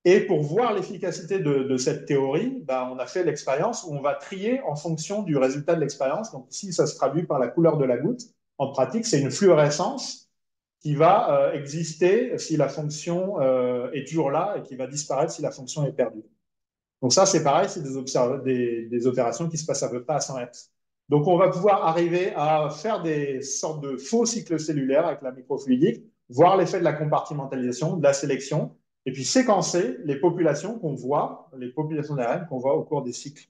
Et pour voir l'efficacité de cette théorie, ben, on a fait l'expérience où on va trier en fonction du résultat de l'expérience. Donc, ici, ça se traduit par la couleur de la goutte. En pratique, c'est une fluorescence qui va exister si la fonction est toujours là, et qui va disparaître si la fonction est perdue. Donc ça, c'est pareil, c'est des opérations qui se passent à peu près à 100 Hz. Donc on va pouvoir arriver à faire des sortes de faux cycles cellulaires avec la microfluidique, voir l'effet de la compartimentalisation, de la sélection, et puis séquencer les populations qu'on voit, les populations d'ARN qu'on voit au cours des cycles.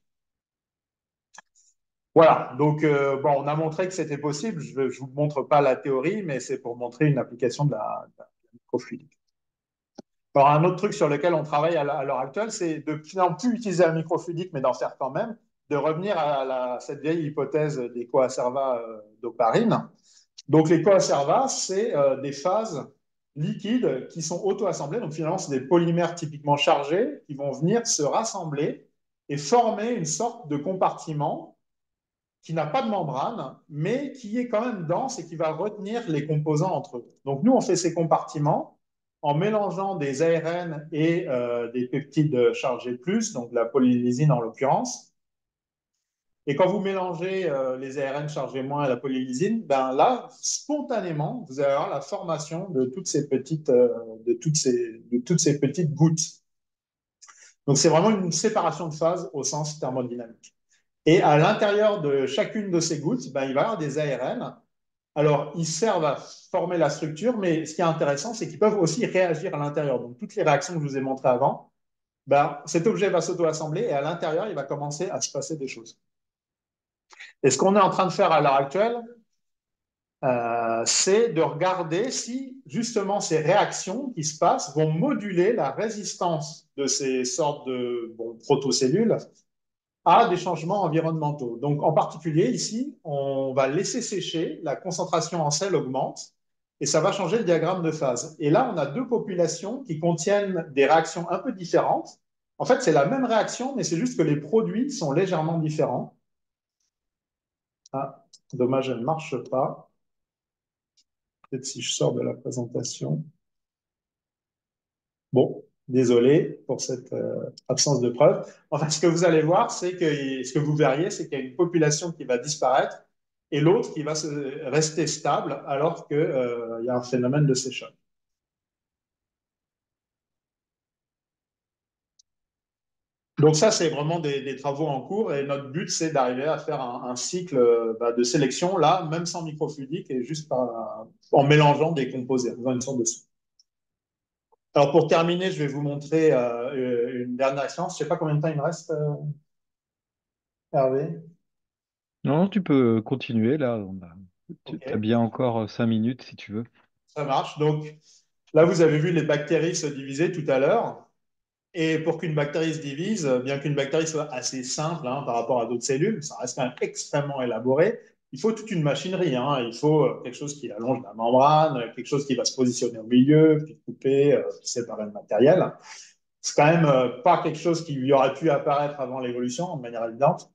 Voilà, donc bon, on a montré que c'était possible. Je ne vous montre pas la théorie, mais c'est pour montrer une application de la microfluidique. Alors, un autre truc sur lequel on travaille à l'heure actuelle, c'est de finalement plus utiliser la microfluidique, mais d'en faire quand même, de revenir à cette vieille hypothèse des coacerva d'oparine. Donc, les coacerva, c'est des phases liquides qui sont auto-assemblés. Donc finalement, c'est des polymères typiquement chargés qui vont venir se rassembler et former une sorte de compartiment qui n'a pas de membrane, mais qui est quand même dense et qui va retenir les composants entre eux. Donc nous, on fait ces compartiments en mélangeant des ARN et des peptides chargés plus, donc la polylysine en l'occurrence. Et quand vous mélangez les ARN chargés moins et la polylysine, ben là, spontanément, vous allez avoir la formation de toutes ces petites, de toutes ces petites gouttes. Donc c'est vraiment une séparation de phase au sens thermodynamique. Et à l'intérieur de chacune de ces gouttes, ben, il va y avoir des ARN. Alors, ils servent à former la structure, mais ce qui est intéressant, c'est qu'ils peuvent aussi réagir à l'intérieur. Donc, toutes les réactions que je vous ai montrées avant, ben, cet objet va s'auto-assembler et à l'intérieur, il va commencer à se passer des choses. Et ce qu'on est en train de faire à l'heure actuelle, c'est de regarder si justement ces réactions qui se passent vont moduler la résistance de ces sortes de protocellules à des changements environnementaux. Donc, en particulier, ici, on va laisser sécher, la concentration en sel augmente et ça va changer le diagramme de phase. Et là, on a deux populations qui contiennent des réactions un peu différentes. En fait, c'est la même réaction, mais c'est juste que les produits sont légèrement différents. Ah, dommage, elle ne marche pas. Peut-être si je sors de la présentation. Bon, désolé pour cette absence de preuve. Enfin, ce que vous allez voir, c'est que ce que vous verriez, c'est qu'il y a une population qui va disparaître et l'autre qui va rester stable alors qu'il y a un phénomène de séchage. Donc ça, c'est vraiment des travaux en cours et notre but, c'est d'arriver à faire un cycle de sélection, là, même sans microfluidique et juste en mélangeant des composés, en faisant une sorte de soupe. Alors pour terminer, je vais vous montrer une dernière expérience. Je ne sais pas combien de temps il me reste, Hervé. Non, tu peux continuer là. Tu as OK. bien encore 5 minutes si tu veux. Ça marche. Donc là, vous avez vu les bactéries se diviser tout à l'heure. Et pour qu'une bactérie se divise, bien qu'une bactérie soit assez simple par rapport à d'autres cellules, ça reste quand même extrêmement élaboré. Il faut toute une machinerie. Il faut quelque chose qui allonge la membrane, quelque chose qui va se positionner au milieu, puis couper, puis séparer le matériel. C'est quand même pas quelque chose qui aurait pu apparaître avant l'évolution, de manière évidente.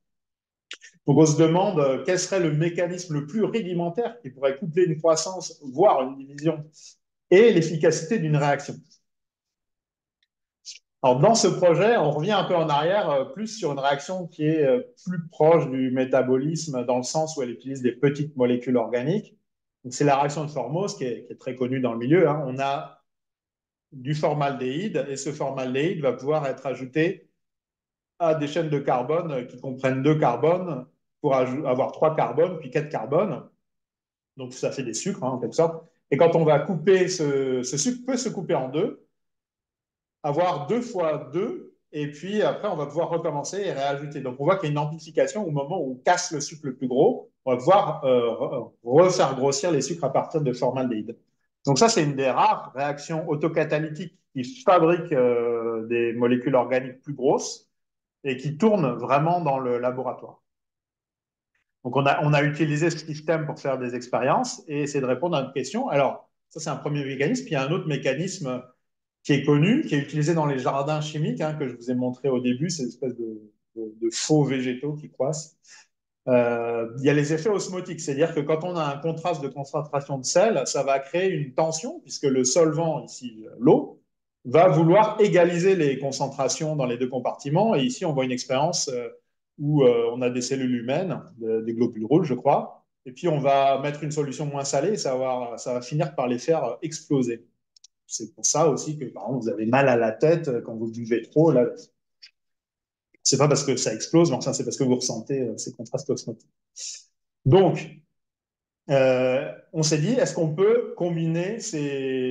Donc on se demande quel serait le mécanisme le plus rudimentaire qui pourrait coupler une croissance, voire une division, et l'efficacité d'une réaction. Alors, dans ce projet, on revient un peu en arrière, plus sur une réaction qui est plus proche du métabolisme, dans le sens où elle utilise des petites molécules organiques. C'est la réaction de Formose qui est très connue dans le milieu. On a du formaldéhyde et ce formaldéhyde va pouvoir être ajouté à des chaînes de carbone qui comprennent deux carbones pour avoir trois carbones, puis quatre carbones. Donc, ça fait des sucres, en quelque sorte. Et quand on va couper, ce sucre peut se couper en deux, avoir deux fois deux, et puis après, on va pouvoir recommencer et réajouter. Donc, on voit qu'il y a une amplification au moment où on casse le sucre le plus gros, on va pouvoir refaire grossir les sucres à partir de formaldéhyde. Donc, ça, c'est une des rares réactions autocatalytiques qui fabriquent des molécules organiques plus grosses et qui tournent vraiment dans le laboratoire. Donc, on a utilisé ce système pour faire des expériences et essayer de répondre à une question. Alors, ça, c'est un premier mécanisme. Puis, il y a un autre mécanisme qui est connu, qui est utilisé dans les jardins chimiques, que je vous ai montré au début, ces espèces de faux végétaux qui croissent. Il y a les effets osmotiques, c'est-à-dire que quand on a un contraste de concentration de sel, ça va créer une tension, puisque le solvant, ici l'eau, va vouloir égaliser les concentrations dans les deux compartiments. Et ici, on voit une expérience où on a des cellules humaines, des globules rouges, je crois, et puis on va mettre une solution moins salée et ça va finir par les faire exploser. C'est pour ça aussi que, par exemple, vous avez mal à la tête quand vous buvez trop. Là, c'est pas parce que ça explose, mais enfin, c'est parce que vous ressentez ces contrastes osmotiques. Donc, on s'est dit, est-ce qu'on peut combiner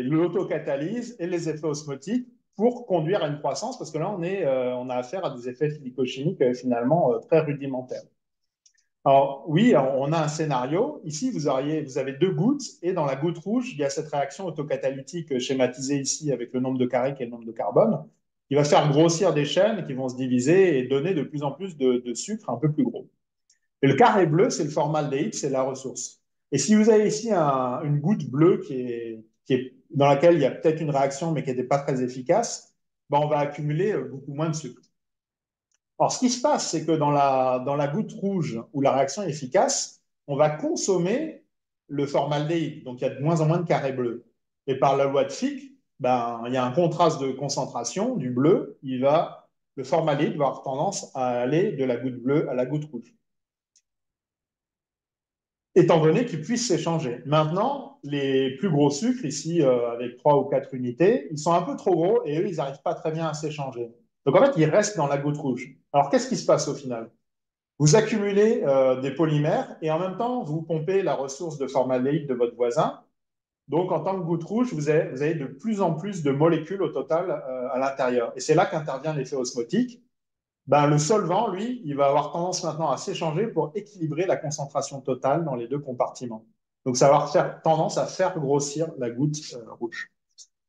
l'autocatalyse et les effets osmotiques pour conduire à une croissance? Parce que là, on a affaire à des effets physico-chimiques finalement très rudimentaires. Alors oui, on a un scénario. Ici, vous avez deux gouttes et dans la goutte rouge, il y a cette réaction autocatalytique schématisée ici avec le nombre de carrés qui est le nombre de carbone, qui va faire grossir des chaînes qui vont se diviser et donner de plus en plus de sucre un peu plus gros. Et le carré bleu, c'est le formaldéhyde, c'est la ressource. Et si vous avez ici une goutte bleue qui est dans laquelle il y a peut-être une réaction, mais qui n'était pas très efficace, ben, on va accumuler beaucoup moins de sucre. Alors, ce qui se passe, c'est que dans la goutte rouge où la réaction est efficace, on va consommer le formaldéhyde. Donc, il y a de moins en moins de carrés bleus. Et par la loi de Fick, ben, il y a un contraste de concentration du bleu. Le formaldéhyde va avoir tendance à aller de la goutte bleue à la goutte rouge, étant donné qu'ils puissent s'échanger. Maintenant, les plus gros sucres, ici avec 3 ou 4 unités, ils sont un peu trop gros et eux, ils n'arrivent pas très bien à s'échanger. Donc en fait, ils restent dans la goutte rouge. Alors qu'est-ce qui se passe au final? Vous accumulez des polymères et en même temps, vous pompez la ressource de formaldéhyde de votre voisin. Donc en tant que goutte rouge, vous avez de plus en plus de molécules au total à l'intérieur. Et c'est là qu'intervient l'effet osmotique. Ben, le solvant, lui, il va avoir tendance maintenant à s'échanger pour équilibrer la concentration totale dans les deux compartiments. Donc, ça va avoir tendance à faire grossir la goutte rouge.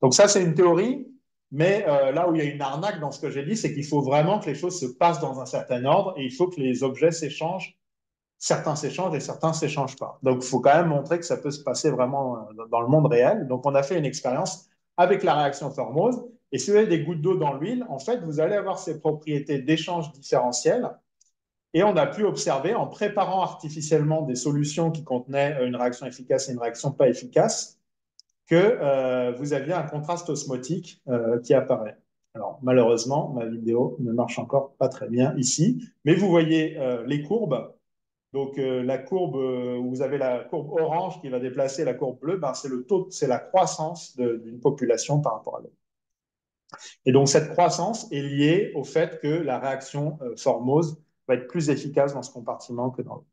Donc, ça, c'est une théorie, mais là où il y a une arnaque dans ce que j'ai dit, c'est qu'il faut vraiment que les choses se passent dans un certain ordre et il faut que les objets s'échangent. Certains s'échangent et certains ne s'échangent pas. Donc, il faut quand même montrer que ça peut se passer vraiment dans le monde réel. Donc, on a fait une expérience avec la réaction Formose. Et si vous avez des gouttes d'eau dans l'huile, en fait, vous allez avoir ces propriétés d'échange différentiel. Et on a pu observer, en préparant artificiellement des solutions qui contenaient une réaction efficace et une réaction pas efficace, que vous aviez un contraste osmotique qui apparaît. Alors, malheureusement, ma vidéo ne marche encore pas très bien ici, mais vous voyez les courbes. Donc, la courbe où vous avez la courbe orange qui va déplacer la courbe bleue, ben, c'est le taux, c'est la croissance d'une population par rapport à l'autre. Et donc, cette croissance est liée au fait que la réaction Formose va être plus efficace dans ce compartiment que dans l'autre.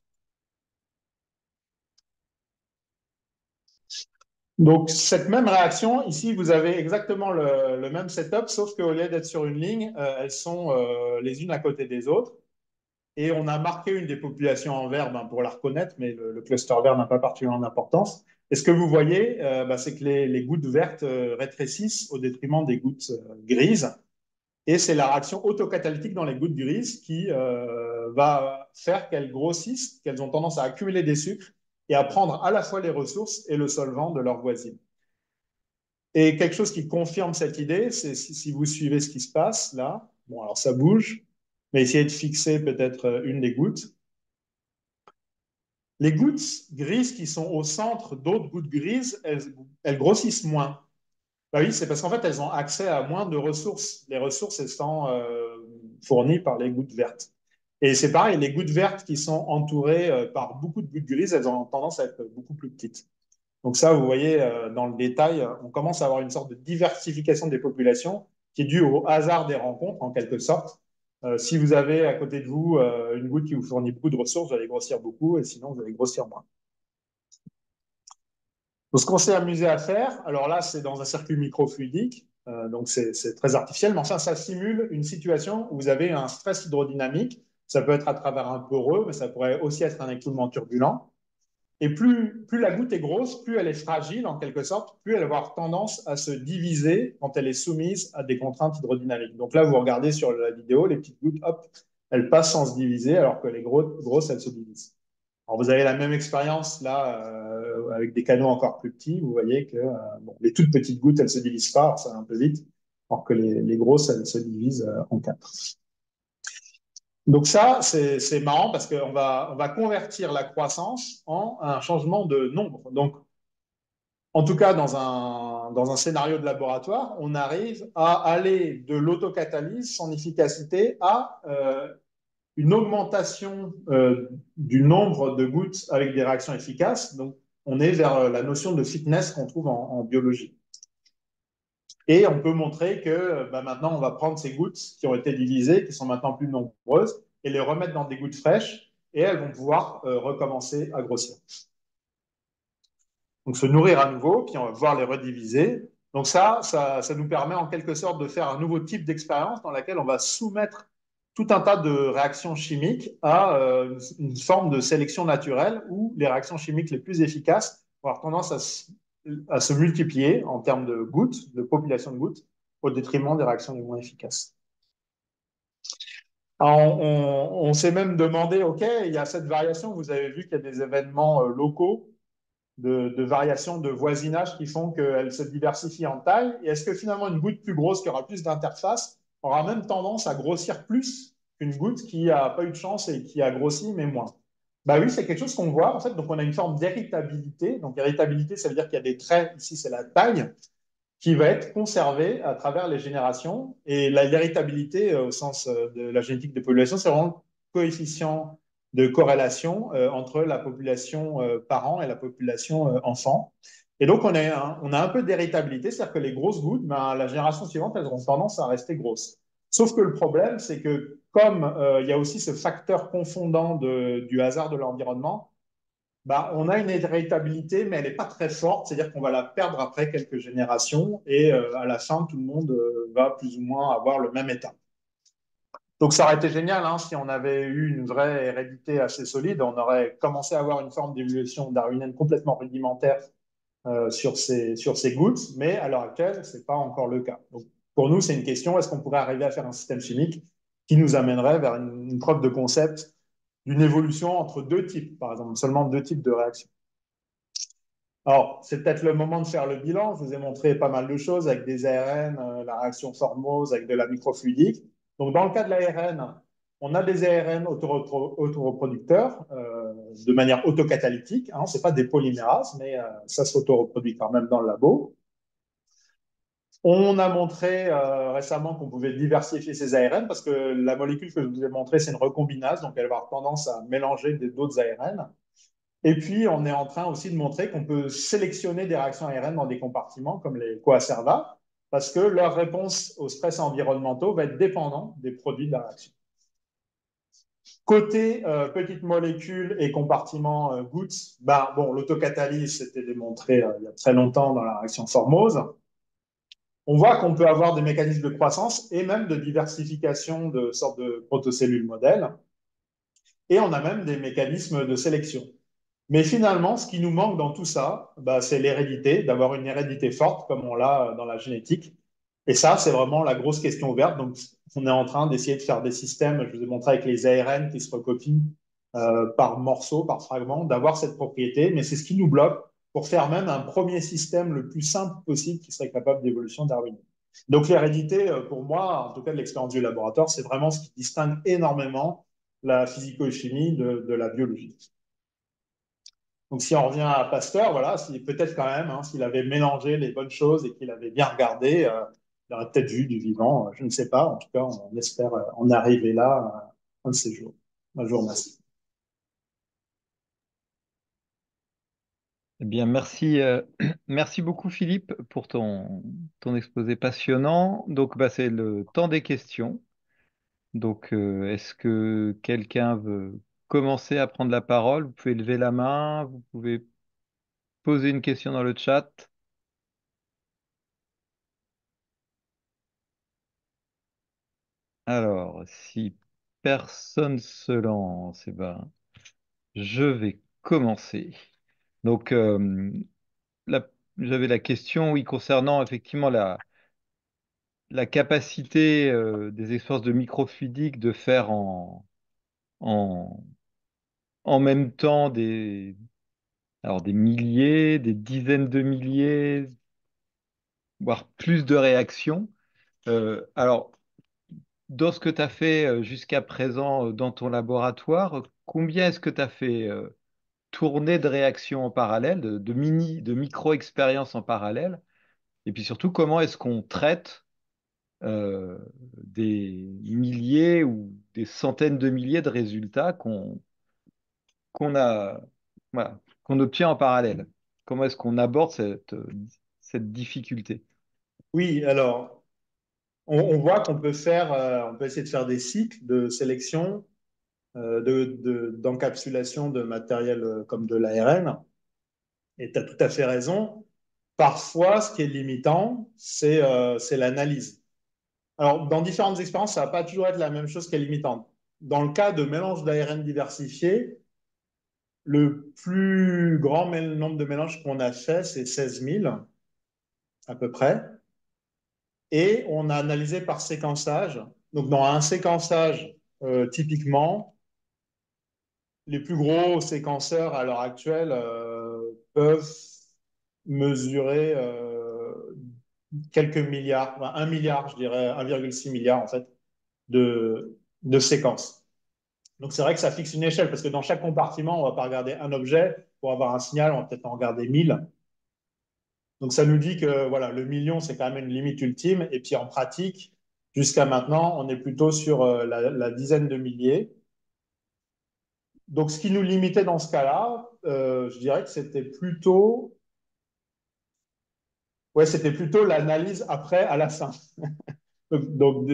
Donc, cette même réaction, ici, vous avez exactement le même setup, sauf qu'au lieu d'être sur une ligne, elles sont les unes à côté des autres. Et on a marqué une des populations en vert ben, pour la reconnaître, mais le cluster vert n'a pas particulièrement d'importance. Et ce que vous voyez, ben, c'est que les gouttes vertes rétrécissent au détriment des gouttes grises. Et c'est la réaction autocatalytique dans les gouttes grises qui va faire qu'elles grossissent, qu'elles ont tendance à accumuler des sucres et à prendre à la fois les ressources et le solvant de leur voisine. Et quelque chose qui confirme cette idée, c'est si vous suivez ce qui se passe là, bon alors ça bouge, mais essayez de fixer peut-être une des gouttes. Les gouttes grises qui sont au centre d'autres gouttes grises, elles grossissent moins. Bah oui, c'est parce qu'en fait, elles ont accès à moins de ressources. Les ressources étant fournies par les gouttes vertes. Et c'est pareil, les gouttes vertes qui sont entourées par beaucoup de gouttes grises, elles ont tendance à être beaucoup plus petites. Donc ça, vous voyez, dans le détail, on commence à avoir une sorte de diversification des populations qui est due au hasard des rencontres, en quelque sorte. Si vous avez à côté de vous une goutte qui vous fournit beaucoup de ressources, vous allez grossir beaucoup, et sinon, vous allez grossir moins. Donc, ce qu'on s'est amusé à faire, alors là, c'est dans un circuit microfluidique, donc c'est très artificiel, mais enfin, ça simule une situation où vous avez un stress hydrodynamique. Ça peut être à travers un poreux, mais ça pourrait aussi être un écoulement turbulent. Et plus la goutte est grosse, plus elle est fragile en quelque sorte, plus elle va avoir tendance à se diviser quand elle est soumise à des contraintes hydrodynamiques. Donc là, vous regardez sur la vidéo, les petites gouttes, hop, elles passent sans se diviser, alors que les grosses, elles se divisent. Alors vous avez la même expérience là avec des canaux encore plus petits. Vous voyez que bon, les toutes petites gouttes, elles se divisent pas, alors ça va un peu vite, alors que les grosses, elles se divisent en quatre. Donc ça, c'est marrant parce qu'on on va convertir la croissance en un changement de nombre. Donc, en tout cas, dans un scénario de laboratoire, on arrive à aller de l'autocatalyse, son efficacité, à une augmentation du nombre de gouttes avec des réactions efficaces. Donc, on est vers la notion de fitness qu'on trouve en biologie. Et on peut montrer que bah, maintenant, on va prendre ces gouttes qui ont été divisées, qui sont maintenant plus nombreuses, et les remettre dans des gouttes fraîches, et elles vont pouvoir recommencer à grossir. Donc se nourrir à nouveau, puis on va pouvoir les rediviser. Donc ça nous permet en quelque sorte de faire un nouveau type d'expérience dans laquelle on va soumettre tout un tas de réactions chimiques à une forme de sélection naturelle où les réactions chimiques les plus efficaces vont avoir tendance à se multiplier en termes de gouttes, de population de gouttes, au détriment des réactions les moins efficaces. Alors, on s'est même demandé, OK, il y a cette variation, vous avez vu qu'il y a des événements locaux de variations de voisinage qui font qu'elle se diversifie en taille? Et est-ce que finalement une goutte plus grosse qui aura plus d'interface aura même tendance à grossir plus qu'une goutte qui n'a pas eu de chance et qui a grossi mais moins? Bah oui, c'est quelque chose qu'on voit en fait. Donc on a une forme d'héritabilité. Donc héritabilité, ça veut dire qu'il y a des traits, ici c'est la taille, qui va être conservée à travers les générations. Et l'héritabilité, au sens de la génétique des populations, c'est vraiment le coefficient de corrélation entre la population parent et la population enfant. Et donc, on a un peu d'héritabilité, c'est-à-dire que les grosses gouttes, ben, la génération suivante, elles auront tendance à rester grosses. Sauf que le problème, c'est que comme il y a aussi ce facteur confondant du hasard de l'environnement, bah, on a une héritabilité, mais elle n'est pas très forte, c'est-à-dire qu'on va la perdre après quelques générations et à la fin, tout le monde va plus ou moins avoir le même état. Donc ça aurait été génial hein, si on avait eu une vraie hérédité assez solide, on aurait commencé à avoir une forme d'évolution darwinienne complètement rudimentaire sur ces gouttes, mais à l'heure actuelle, ce n'est pas encore le cas. Donc, pour nous, c'est une question, est-ce qu'on pourrait arriver à faire un système chimique qui nous amènerait vers une preuve de concept d'une évolution entre deux types, par exemple, seulement deux types de réactions? Alors, c'est peut-être le moment de faire le bilan. Je vous ai montré pas mal de choses avec des ARN, la réaction Formose, avec de la microfluidique. Donc, dans le cas de l'ARN, on a des ARN autoreproducteurs de manière autocatalytique. Hein, ce n'est pas des polymérases, mais ça s'autoreproduit quand même dans le labo. On a montré récemment qu'on pouvait diversifier ces ARN parce que la molécule que je vous ai montrée, c'est une recombinase, donc elle va avoir tendance à mélanger d'autres ARN. Et puis, on est en train aussi de montrer qu'on peut sélectionner des réactions ARN dans des compartiments comme les coacerva, parce que leur réponse aux stress environnementaux va être dépendante des produits de la réaction. Côté petites molécules et compartiments gouttes, ben, bon, l'autocatalyse, c'était démontré il y a très longtemps dans la réaction Formose. On voit qu'on peut avoir des mécanismes de croissance et même de diversification de sortes de protocellules modèles. Et on a même des mécanismes de sélection. Mais finalement, ce qui nous manque dans tout ça, bah, c'est l'hérédité, d'avoir une hérédité forte comme on l'a dans la génétique. Et ça, c'est vraiment la grosse question ouverte. Donc, on est en train d'essayer de faire des systèmes, je vous ai montré avec les ARN qui se recopient par morceaux, par fragments, d'avoir cette propriété. Mais c'est ce qui nous bloque pour faire même un premier système le plus simple possible qui serait capable d'évolution darwinienne. Donc, l'hérédité, pour moi, en tout cas de l'expérience du laboratoire, c'est vraiment ce qui distingue énormément la physico-chimie de la biologie. Donc, si on revient à Pasteur, voilà, peut-être quand même, hein, s'il avait mélangé les bonnes choses et qu'il avait bien regardé, il aurait peut-être vu du vivant. Je ne sais pas. En tout cas, on espère en arriver là un de ces jours. Un jour, merci. Eh bien, merci, merci beaucoup Philippe pour ton exposé passionnant. Donc, bah, c'est le temps des questions. Donc, est-ce que quelqu'un veut commencer à prendre la parole? Vous pouvez lever la main, vous pouvez poser une question dans le chat. Alors, si personne se lance, eh ben, je vais commencer. Donc, la- j'avais la question, oui, concernant effectivement la capacité des expériences de microfluidique de faire en, en même temps alors des milliers, des dizaines de milliers, voire plus de réactions. Alors, dans ce que tu as fait jusqu'à présent dans ton laboratoire, combien est-ce que tu as fait tourner de réactions en parallèle, de micro-expériences en parallèle? Et puis surtout, comment est-ce qu'on traite euh, des milliers ou des centaines de milliers de résultats qu'on a, voilà, qu'on obtient en parallèle? Comment est-ce qu'on aborde cette difficulté? Oui, alors, on voit qu'on peut faire, on peut essayer de faire des cycles de sélection, d'encapsulation de matériel comme de l'ARN. Et tu as tout à fait raison. Parfois, ce qui est limitant, c'est l'analyse. Alors, dans différentes expériences, ça ne va pas toujours être la même chose qui est limitante. Dans le cas de mélange d'ARN diversifié, le plus grand nombre de mélanges qu'on a fait, c'est 16 000 à peu près. Et on a analysé par séquençage. Donc, dans un séquençage, typiquement, les plus gros séquenceurs à l'heure actuelle peuvent mesurer quelques milliards, enfin, 1 milliard, je dirais 1,6 milliard en fait, de séquences. Donc c'est vrai que ça fixe une échelle parce que dans chaque compartiment, on ne va pas regarder un objet. Pour avoir un signal, on va peut-être en regarder 1000. Donc ça nous dit que voilà, le million, c'est quand même une limite ultime. Et puis en pratique, jusqu'à maintenant, on est plutôt sur la dizaine de milliers. Donc ce qui nous limitait dans ce cas-là, je dirais que c'était plutôt l'analyse après à la fin. Donc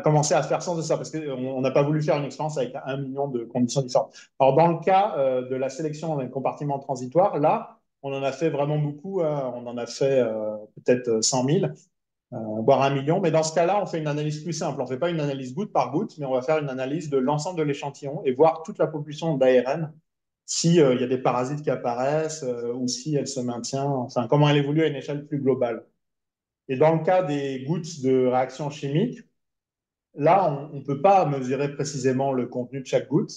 commencer à faire sens de ça, parce qu'on n'a pas voulu faire une expérience avec 1 million de conditions différentes. Alors, dans le cas de la sélection d'un compartiment transitoire, là, on en a fait vraiment beaucoup. On en a fait peut-être 100 000, voire 1 million. Mais dans ce cas-là, on fait une analyse plus simple. On ne fait pas une analyse goutte par goutte, mais on va faire une analyse de l'ensemble de l'échantillon et voir toute la population d'ARN, s'il y a des parasites qui apparaissent ou si elle se maintient, enfin, comment elle évolue à une échelle plus globale. Et dans le cas des gouttes de réaction chimique, là, on ne peut pas mesurer précisément le contenu de chaque goutte.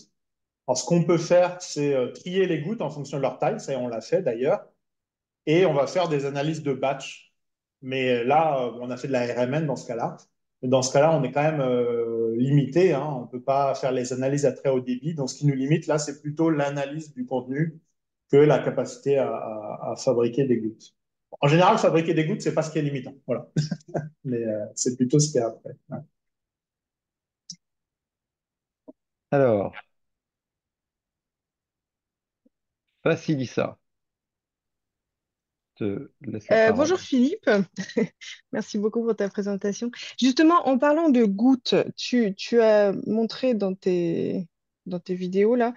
Alors, ce qu'on peut faire, c'est trier les gouttes en fonction de leur taille, ça on l'a fait d'ailleurs, et on va faire des analyses de batch. Mais là, on a fait de la RMN dans ce cas-là. Mais dans ce cas-là, on est quand même limité, hein. On ne peut pas faire les analyses à très haut débit. Donc, ce qui nous limite, là, c'est plutôt l'analyse du contenu que la capacité à fabriquer des gouttes. En général, fabriquer des gouttes, c'est pas ce qui est limitant. Voilà. Mais c'est plutôt ce qu'il y a après. Ouais. Alors, Facilissa, je te laisse la Bonjour parole. Philippe, merci beaucoup pour ta présentation. Justement, en parlant de gouttes, tu as montré dans tes vidéos là,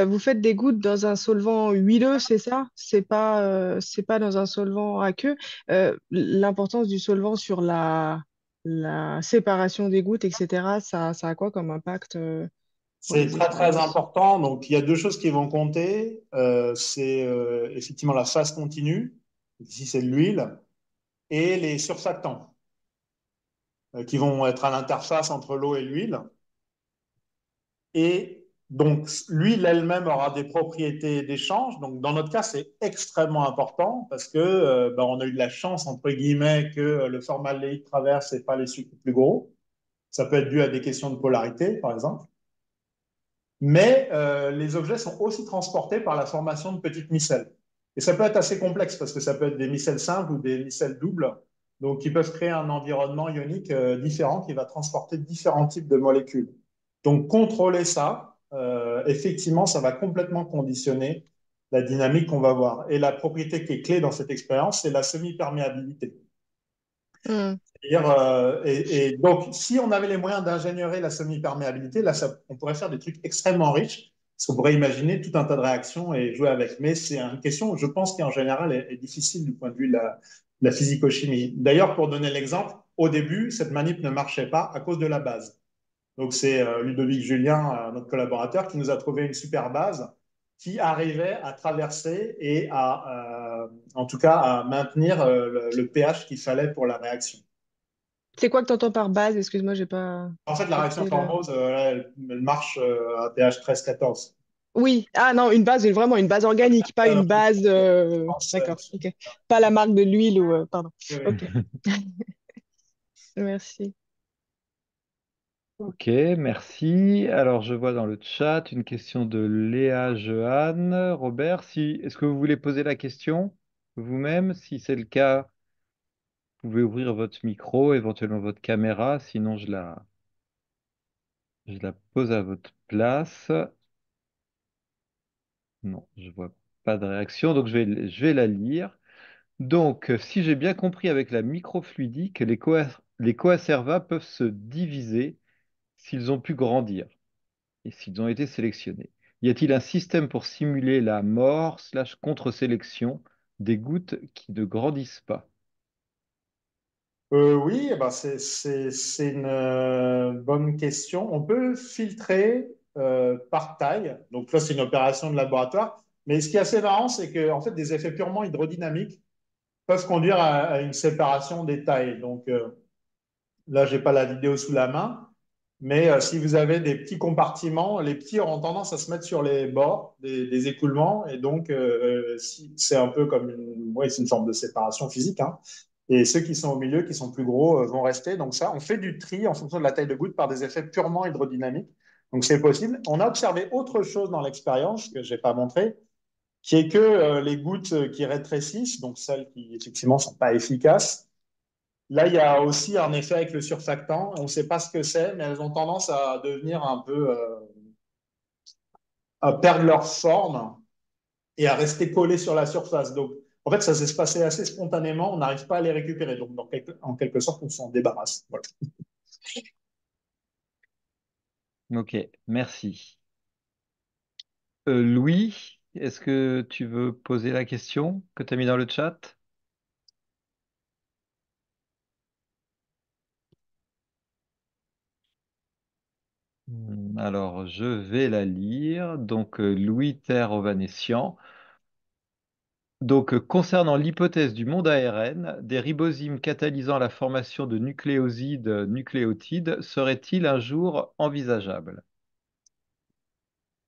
vous faites des gouttes dans un solvant huileux, c'est ça? C'est pas dans un solvant aqueux. L'importance du solvant sur la séparation des gouttes, etc., ça a quoi comme impact pour C'est les très, très expériences? important. Donc, il y a deux choses qui vont compter. C'est effectivement la phase continue, ici c'est de l'huile, et les surfactants, qui vont être à l'interface entre l'eau et l'huile. Et donc, l'huile elle-même aura des propriétés d'échange. Donc, dans notre cas, c'est extrêmement important parce que ben, on a eu de la chance, entre guillemets, que le formaldéhyde traverse et pas les sucres les plus gros. Ça peut être dû à des questions de polarité, par exemple. Mais les objets sont aussi transportés par la formation de petites micelles. Et ça peut être assez complexe parce que ça peut être des micelles simples ou des micelles doubles, donc qui peuvent créer un environnement ionique différent qui va transporter différents types de molécules. Donc contrôler ça, effectivement, ça va complètement conditionner la dynamique qu'on va voir. Et la propriété qui est clé dans cette expérience, c'est la semi-perméabilité. Hmm. Et donc, si on avait les moyens d'ingénierer la semi-perméabilité, là, on pourrait faire des trucs extrêmement riches, parce qu'on pourrait imaginer tout un tas de réactions et jouer avec. Mais c'est une question, je pense, qui en général est difficile du point de vue de la physico-chimie. D'ailleurs, pour donner l'exemple, au début, cette manip ne marchait pas à cause de la base. Donc, c'est Ludovic Julien, notre collaborateur, qui nous a trouvé une super base qui arrivait à traverser et en tout cas, à maintenir le pH qu'il fallait pour la réaction. C'est quoi que tu entends par base? Excuse-moi, j'ai pas En fait, la réaction capté là. formose, elle marche à pH 13-14. Oui, ah non, vraiment une base organique, pas une base. D'accord, ok. Pas la marque de l'huile ou. Pardon. Ok, merci. Ok, merci. Alors, je vois dans le chat une question de Léa Jeanne. Robert, est-ce que vous voulez poser la question vous-même? Si c'est le cas, vous pouvez ouvrir votre micro, éventuellement votre caméra, sinon je la pose à votre place. Non, je vois pas de réaction, donc je vais la lire. Donc, si j'ai bien compris avec la microfluidique, les coacerva peuvent se diviser s'ils ont pu grandir et s'ils ont été sélectionnés. Y a-t-il un système pour simuler la mort/contre-sélection des gouttes qui ne grandissent pas? Oui, eh ben c'est une bonne question. On peut filtrer par taille. Donc là, c'est une opération de laboratoire. Mais ce qui est assez marrant, c'est que en fait, des effets purement hydrodynamiques peuvent conduire à une séparation des tailles. Donc là, j'ai pas la vidéo sous la main, Mais si vous avez des petits compartiments, les petits auront tendance à se mettre sur les bords des écoulements. Et donc, c'est un peu comme ouais, c'est une forme de séparation physique, hein. Et ceux qui sont au milieu, qui sont plus gros, vont rester. Donc ça, on fait du tri en fonction de la taille de goutte par des effets purement hydrodynamiques. Donc c'est possible. On a observé autre chose dans l'expérience que je n'ai pas montré, qui est que les gouttes qui rétrécissent, donc celles qui effectivement sont pas efficaces, là il y a aussi un effet avec le surfactant. On ne sait pas ce que c'est, mais elles ont tendance à devenir un peu à perdre leur forme et à rester collées sur la surface. Donc en fait, ça s'est passé assez spontanément. On n'arrive pas à les récupérer. Donc en quelque sorte, on s'en débarrasse. Voilà. Ok, merci. Louis, est-ce que tu veux poser la question que tu as mis dans le chat? Alors, je vais la lire. Donc, Louis Terre Ovanessian. Donc, concernant l'hypothèse du monde ARN, des ribosymes catalysant la formation de nucléosides nucléotides serait-il un jour envisageable?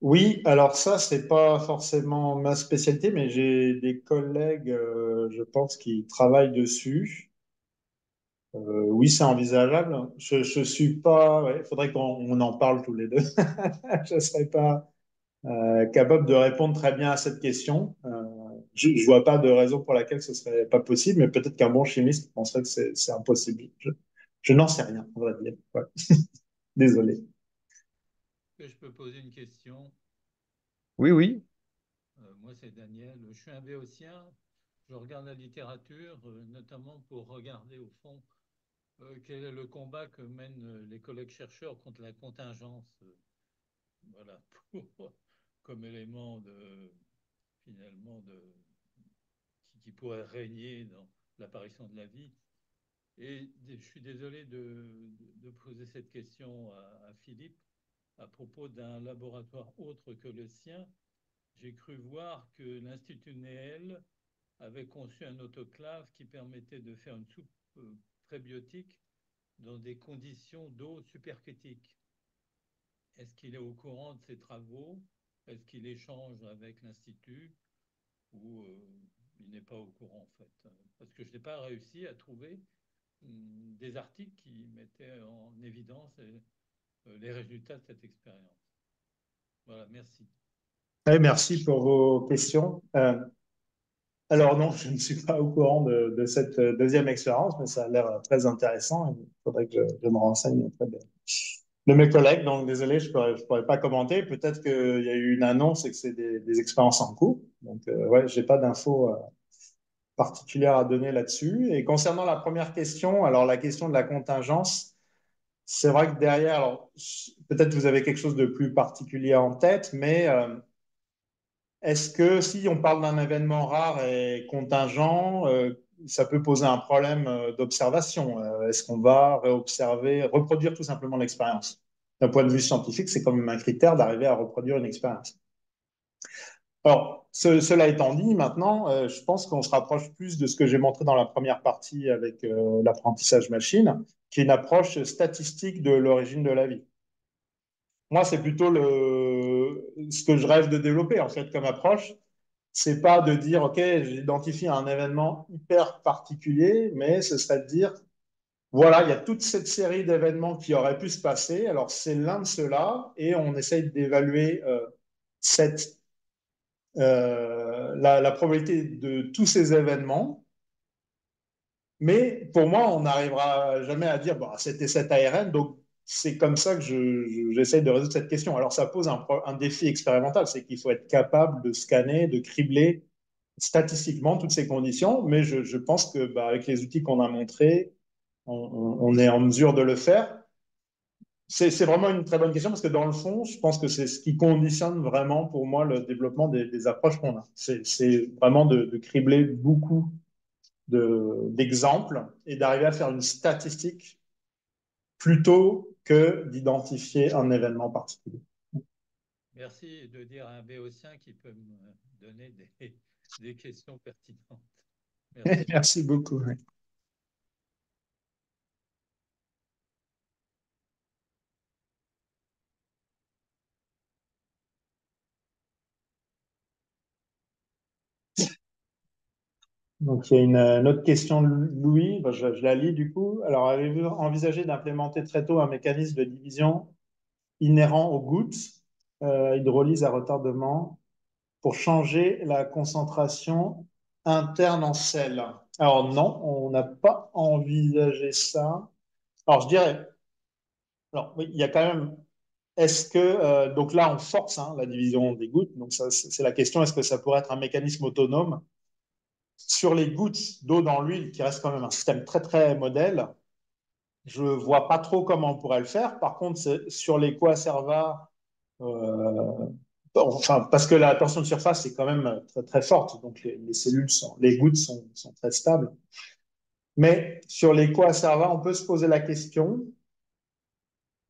Oui, alors ça, c'est pas forcément ma spécialité, mais j'ai des collègues, je pense, qui travaillent dessus. Oui, c'est envisageable. Je suis pas. Ouais, faudrait qu'on en parle tous les deux. Je serais pas capable de répondre très bien à cette question. Je vois pas de raison pour laquelle ce serait pas possible, mais peut-être qu'un bon chimiste penserait que c'est impossible. Je n'en sais rien, on va dire. Ouais. Désolé. Que je peux poser une question? Oui, oui. Moi, c'est Daniel. Je suis un béotien. Je regarde la littérature, notamment pour regarder au fond quel est le combat que mènent les collègues chercheurs contre la contingence. Voilà, comme élément de, finalement, qui pourrait régner dans l'apparition de la vie. Et je suis désolé de poser cette question à Philippe à propos d'un laboratoire autre que le sien. J'ai cru voir que l'Institut Néel avait conçu un autoclave qui permettait de faire une soupe prébiotique dans des conditions d'eau supercritiques. Est-ce qu'il est au courant de ces travaux? Est-ce qu'il échange avec l'Institut? Ou il n'est pas au courant en fait? Parce que je n'ai pas réussi à trouver des articles qui mettaient en évidence les résultats de cette expérience. Voilà, merci. Ouais, merci pour vos questions. Alors non, je ne suis pas au courant de cette deuxième expérience, mais ça a l'air très intéressant. Il faudrait que je me renseigne auprès de mes collègues. Donc désolé, je pourrais pas commenter. Peut-être qu'il y a eu une annonce et que c'est des expériences en cours. Donc ouais, j'ai pas d'infos particulières à donner là-dessus. Et concernant la première question, alors la question de la contingence, c'est vrai que derrière, alors peut-être vous avez quelque chose de plus particulier en tête, mais est-ce que si on parle d'un événement rare et contingent, ça peut poser un problème d'observation? Est-ce qu'on va réobserver, reproduire tout simplement l'expérience? D'un point de vue scientifique, c'est quand même un critère d'arriver à reproduire une expérience. Alors, cela étant dit, maintenant, je pense qu'on se rapproche plus de ce que j'ai montré dans la première partie avec l'apprentissage machine, qui est une approche statistique de l'origine de la vie. Moi, c'est plutôt ce que je rêve de développer, en fait, comme approche. C'est pas de dire, OK, j'identifie un événement hyper particulier, mais ce serait de dire, voilà, il y a toute cette série d'événements qui auraient pu se passer. Alors, c'est l'un de ceux-là, et on essaye d'évaluer cette, la probabilité de tous ces événements. Mais pour moi, on n'arrivera jamais à dire, bah, c'était cet ARN, donc c'est comme ça que j'essaie de résoudre cette question. Alors, ça pose un défi expérimental, c'est qu'il faut être capable de scanner, de cribler statistiquement toutes ces conditions, mais je pense que bah, avec les outils qu'on a montrés, on est en mesure de le faire. C'est vraiment une très bonne question parce que dans le fond, je pense que c'est ce qui conditionne vraiment pour moi le développement des approches qu'on a. C'est vraiment de cribler beaucoup d'exemples et d'arriver à faire une statistique plutôt que d'identifier un événement particulier. Merci de dire à un béotien qui peut me donner des questions pertinentes. Merci. Merci beaucoup. Donc, il y a une autre question de Louis. Ben, je la lis du coup. Alors, avez-vous envisagé d'implémenter très tôt un mécanisme de division inhérent aux gouttes, hydrolyse à retardement, pour changer la concentration interne en sel? Alors, non, on n'a pas envisagé ça. Alors, je dirais, alors, oui, il y a quand même, est-ce que, donc là, on force hein, la division des gouttes. Donc, ça, c'est la question, est-ce que ça pourrait être un mécanisme autonome? Sur les gouttes d'eau dans l'huile, qui reste quand même un système très, très modèle, je ne vois pas trop comment on pourrait le faire. Par contre, sur les coacerva, enfin, parce que la tension de surface est quand même très, très forte, donc les cellules les gouttes sont très stables. Mais sur les coacerva, on peut se poser la question.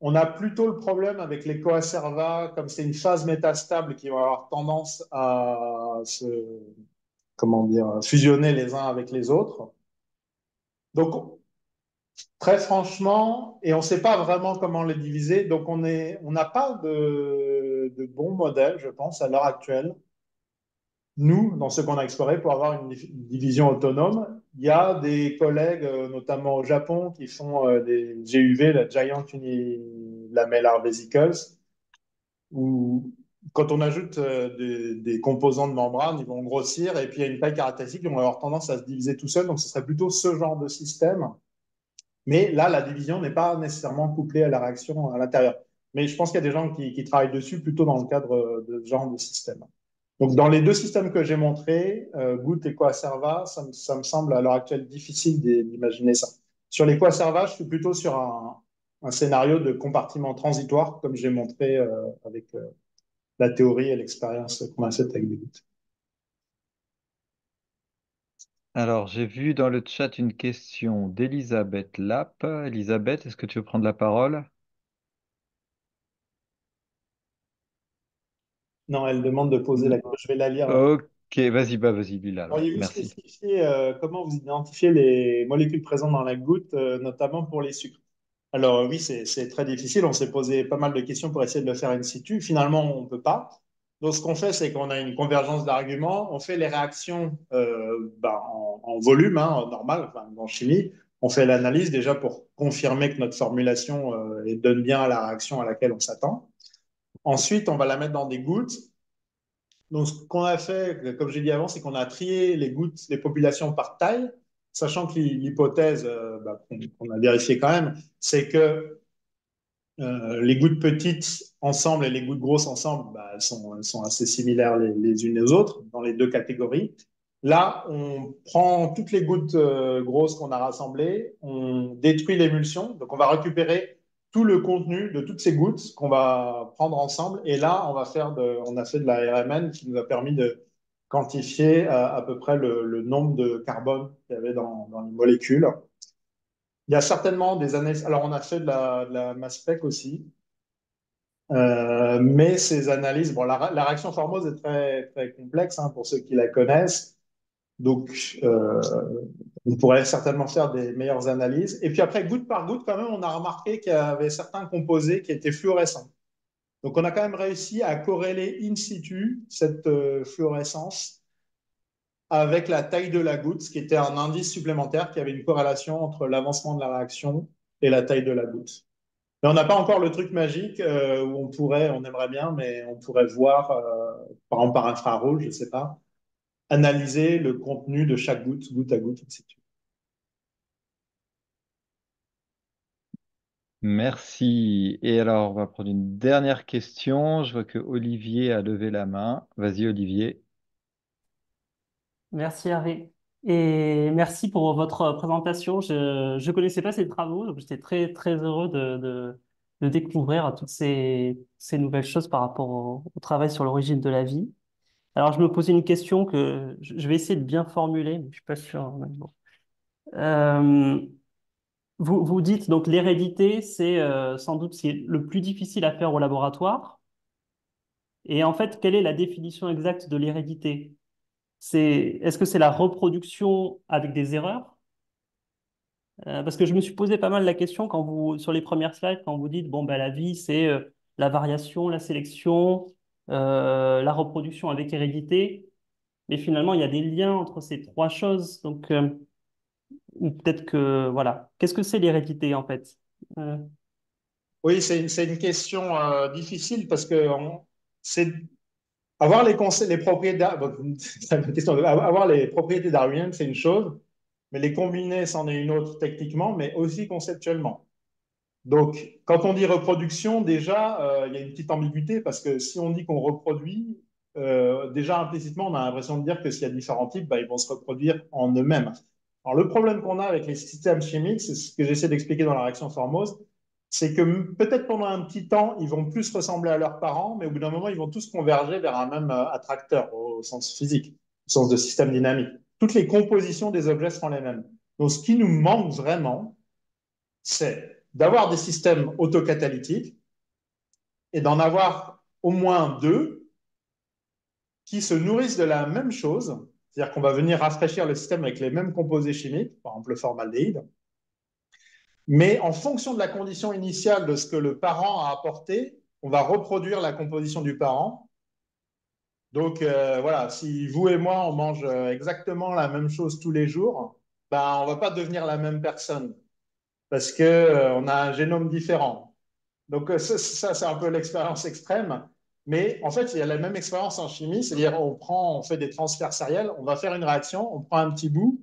On a plutôt le problème avec les coacerva, comme c'est une phase métastable qui va avoir tendance à se, comment dire, fusionner les uns avec les autres. Donc, très franchement, et on ne sait pas vraiment comment les diviser, donc on n'a pas de bon modèle, je pense, à l'heure actuelle. Nous, dans ce qu'on a exploré, pour avoir une division autonome, il y a des collègues, notamment au Japon, qui font des GUV, la Giant Unilamellar Vesicles, où quand on ajoute des composants de membrane, ils vont grossir, et puis il y a une taille caractéristique, ils vont avoir tendance à se diviser tout seul, donc ce serait plutôt ce genre de système. Mais là, la division n'est pas nécessairement couplée à la réaction à l'intérieur. Mais je pense qu'il y a des gens qui travaillent dessus plutôt dans le cadre de ce genre de système. Donc, dans les deux systèmes que j'ai montrés, Goutte et Coacerva, ça me semble à l'heure actuelle difficile d'imaginer ça. Sur les Coacerva, je suis plutôt sur un scénario de compartiment transitoire, comme j'ai montré avec la théorie et l'expérience qu'on a faite avec des gouttes. Alors, j'ai vu dans le chat une question d'Elisabeth Lapp. Elisabeth, est-ce que tu veux prendre la parole? Non, elle demande de poser la question. Je vais la lire. Ok, vas-y, bah vas-y, Bilal, ouais, Auriez-vous merci. spécifié comment vous identifiez les molécules présentes dans la goutte, notamment pour les sucres? Alors oui, c'est très difficile. On s'est posé pas mal de questions pour essayer de le faire in situ. Finalement, on ne peut pas. Donc ce qu'on fait, c'est qu'on a une convergence d'arguments. On fait les réactions en volume, hein, normal, enfin, en chimie. On fait l'analyse déjà pour confirmer que notre formulation donne bien la réaction à laquelle on s'attend. Ensuite, on va la mettre dans des gouttes. Donc, ce qu'on a fait, comme j'ai dit avant, c'est qu'on a trié les gouttes, les populations par taille, sachant que l'hypothèse qu'on a vérifiée quand même, c'est que les gouttes petites ensemble et les gouttes grosses ensemble, elles sont assez similaires les unes aux autres dans les deux catégories. Là, on prend toutes les gouttes grosses qu'on a rassemblées, on détruit l'émulsion, donc on va récupérer tout le contenu de toutes ces gouttes qu'on va prendre ensemble. Et là, on a fait de la RMN qui nous a permis de quantifier à peu près le nombre de carbone qu'il y avait dans les molécules. Il y a certainement des analyses. Alors, on a fait de la mass spec aussi. Mais ces analyses, bon, la réaction Formose est très, très complexe hein, pour ceux qui la connaissent. Donc, on pourrait certainement faire des meilleures analyses. Et puis après, goutte par goutte, quand même, on a remarqué qu'il y avait certains composés qui étaient fluorescents. Donc, on a quand même réussi à corréler in situ cette fluorescence avec la taille de la goutte, ce qui était un indice supplémentaire qui avait une corrélation entre l'avancement de la réaction et la taille de la goutte. Mais on n'a pas encore le truc magique où on aimerait bien, mais on pourrait voir, par exemple par infrarouge, je ne sais pas, analyser le contenu de chaque goutte, goutte à goutte, etc. Merci. Et alors, on va prendre une dernière question. Je vois que Olivier a levé la main. Vas-y, Olivier. Merci Hervé. Et merci pour votre présentation. Je ne connaissais pas ces travaux, donc j'étais très, très heureux de découvrir toutes ces nouvelles choses par rapport au travail sur l'origine de la vie. Alors, je me posais une question que je vais essayer de bien formuler, mais je ne suis pas sûr, hein, mais bon. Euh, vous dites donc l'hérédité, c'est sans doute ce qui est le plus difficile à faire au laboratoire. Et en fait, quelle est la définition exacte de l'hérédité? Est-ce que c'est la reproduction avec des erreurs? Parce que je me suis posé pas mal la question sur les premières slides, quand vous dites, bon, ben, la vie, c'est la variation, la sélection, la reproduction avec hérédité. mais finalement, il y a des liens entre ces trois choses. Donc, ou peut-être que, voilà. Qu'est-ce que c'est l'hérédité, en fait? Euh, Oui, c'est une question difficile parce que c'est avoir les propriétés, c'est une question avoir les propriétés darwiniennes, c'est une chose, mais les combiner, c'en est une autre techniquement, mais aussi conceptuellement. Donc, quand on dit reproduction, déjà, il y a une petite ambiguïté parce que si on dit qu'on reproduit, déjà implicitement, on a l'impression de dire que s'il y a différents types, bah, ils vont se reproduire en eux-mêmes. Alors, le problème qu'on a avec les systèmes chimiques, c'est ce que j'essaie d'expliquer dans la réaction Formose, c'est que peut-être pendant un petit temps, ils vont plus ressembler à leurs parents, mais au bout d'un moment, ils vont tous converger vers un même attracteur au sens physique, au sens de système dynamique. Toutes les compositions des objets seront les mêmes. Donc, ce qui nous manque vraiment, c'est d'avoir des systèmes autocatalytiques et d'en avoir au moins deux qui se nourrissent de la même chose, c'est-à-dire qu'on va venir rafraîchir le système avec les mêmes composés chimiques, par exemple le formaldéhyde, mais en fonction de la condition initiale de ce que le parent a apporté, on va reproduire la composition du parent. Donc voilà, si vous et moi, on mange exactement la même chose tous les jours, ben, on ne va pas devenir la même personne parce qu'on on a un génome différent. Donc ça c'est un peu l'expérience extrême. Mais en fait, il y a la même expérience en chimie, c'est-à-dire on fait des transferts sériels, on va faire une réaction, on prend un petit bout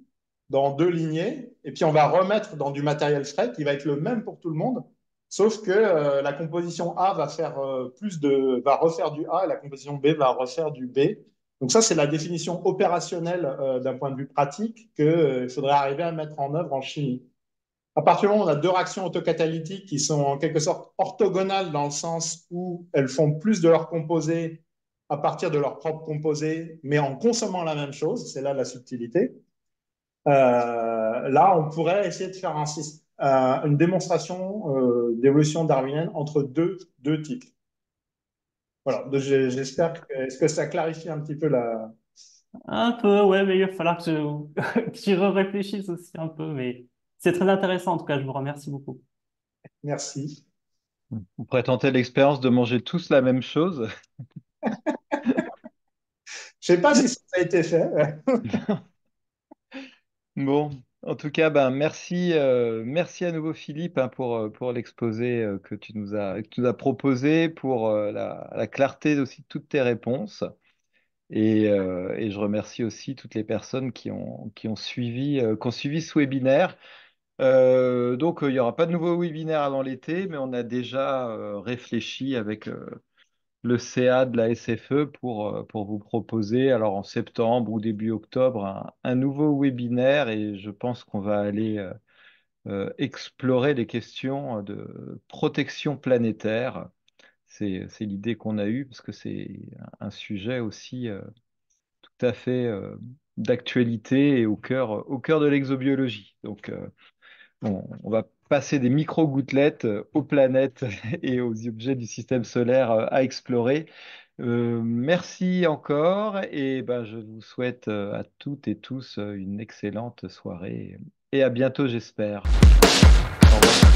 dans deux lignées, et puis on va remettre dans du matériel frais qui va être le même pour tout le monde, sauf que la composition A va faire va refaire du A et la composition B va refaire du B. Donc ça, c'est la définition opérationnelle d'un point de vue pratique qu'il faudrait arriver à mettre en œuvre en chimie. À partir du moment où on a deux réactions autocatalytiques qui sont en quelque sorte orthogonales dans le sens où elles font plus de leurs composés à partir de leurs propres composés, mais en consommant la même chose, c'est là la subtilité. Là, on pourrait essayer de faire une démonstration d'évolution darwinienne entre deux types. Voilà, j'espère est-ce que ça clarifie un petit peu la... un peu, ouais, mais il va falloir que que j'y réfléchisse aussi un peu, mais c'est très intéressant, en tout cas, je vous remercie beaucoup. Merci. On pourrait tenter l'expérience de manger tous la même chose. Je ne sais pas si ça a été fait. Bon, en tout cas, ben, merci à nouveau Philippe hein, pour l'exposé que tu nous as proposé, pour la clarté aussi de toutes tes réponses. Et je remercie aussi toutes les personnes qui ont suivi ce webinaire. Donc, il n'y aura pas de nouveau webinaire avant l'été, mais on a déjà réfléchi avec le CA de la SFE pour vous proposer, alors en septembre ou début octobre, un nouveau webinaire et je pense qu'on va aller explorer les questions de protection planétaire. C'est l'idée qu'on a eue parce que c'est un sujet aussi tout à fait d'actualité et au cœur de l'exobiologie. Donc, on va passer des micro-gouttelettes aux planètes et aux objets du système solaire à explorer. Merci encore et ben, je vous souhaite à toutes et tous une excellente soirée et à bientôt, j'espère. Au revoir.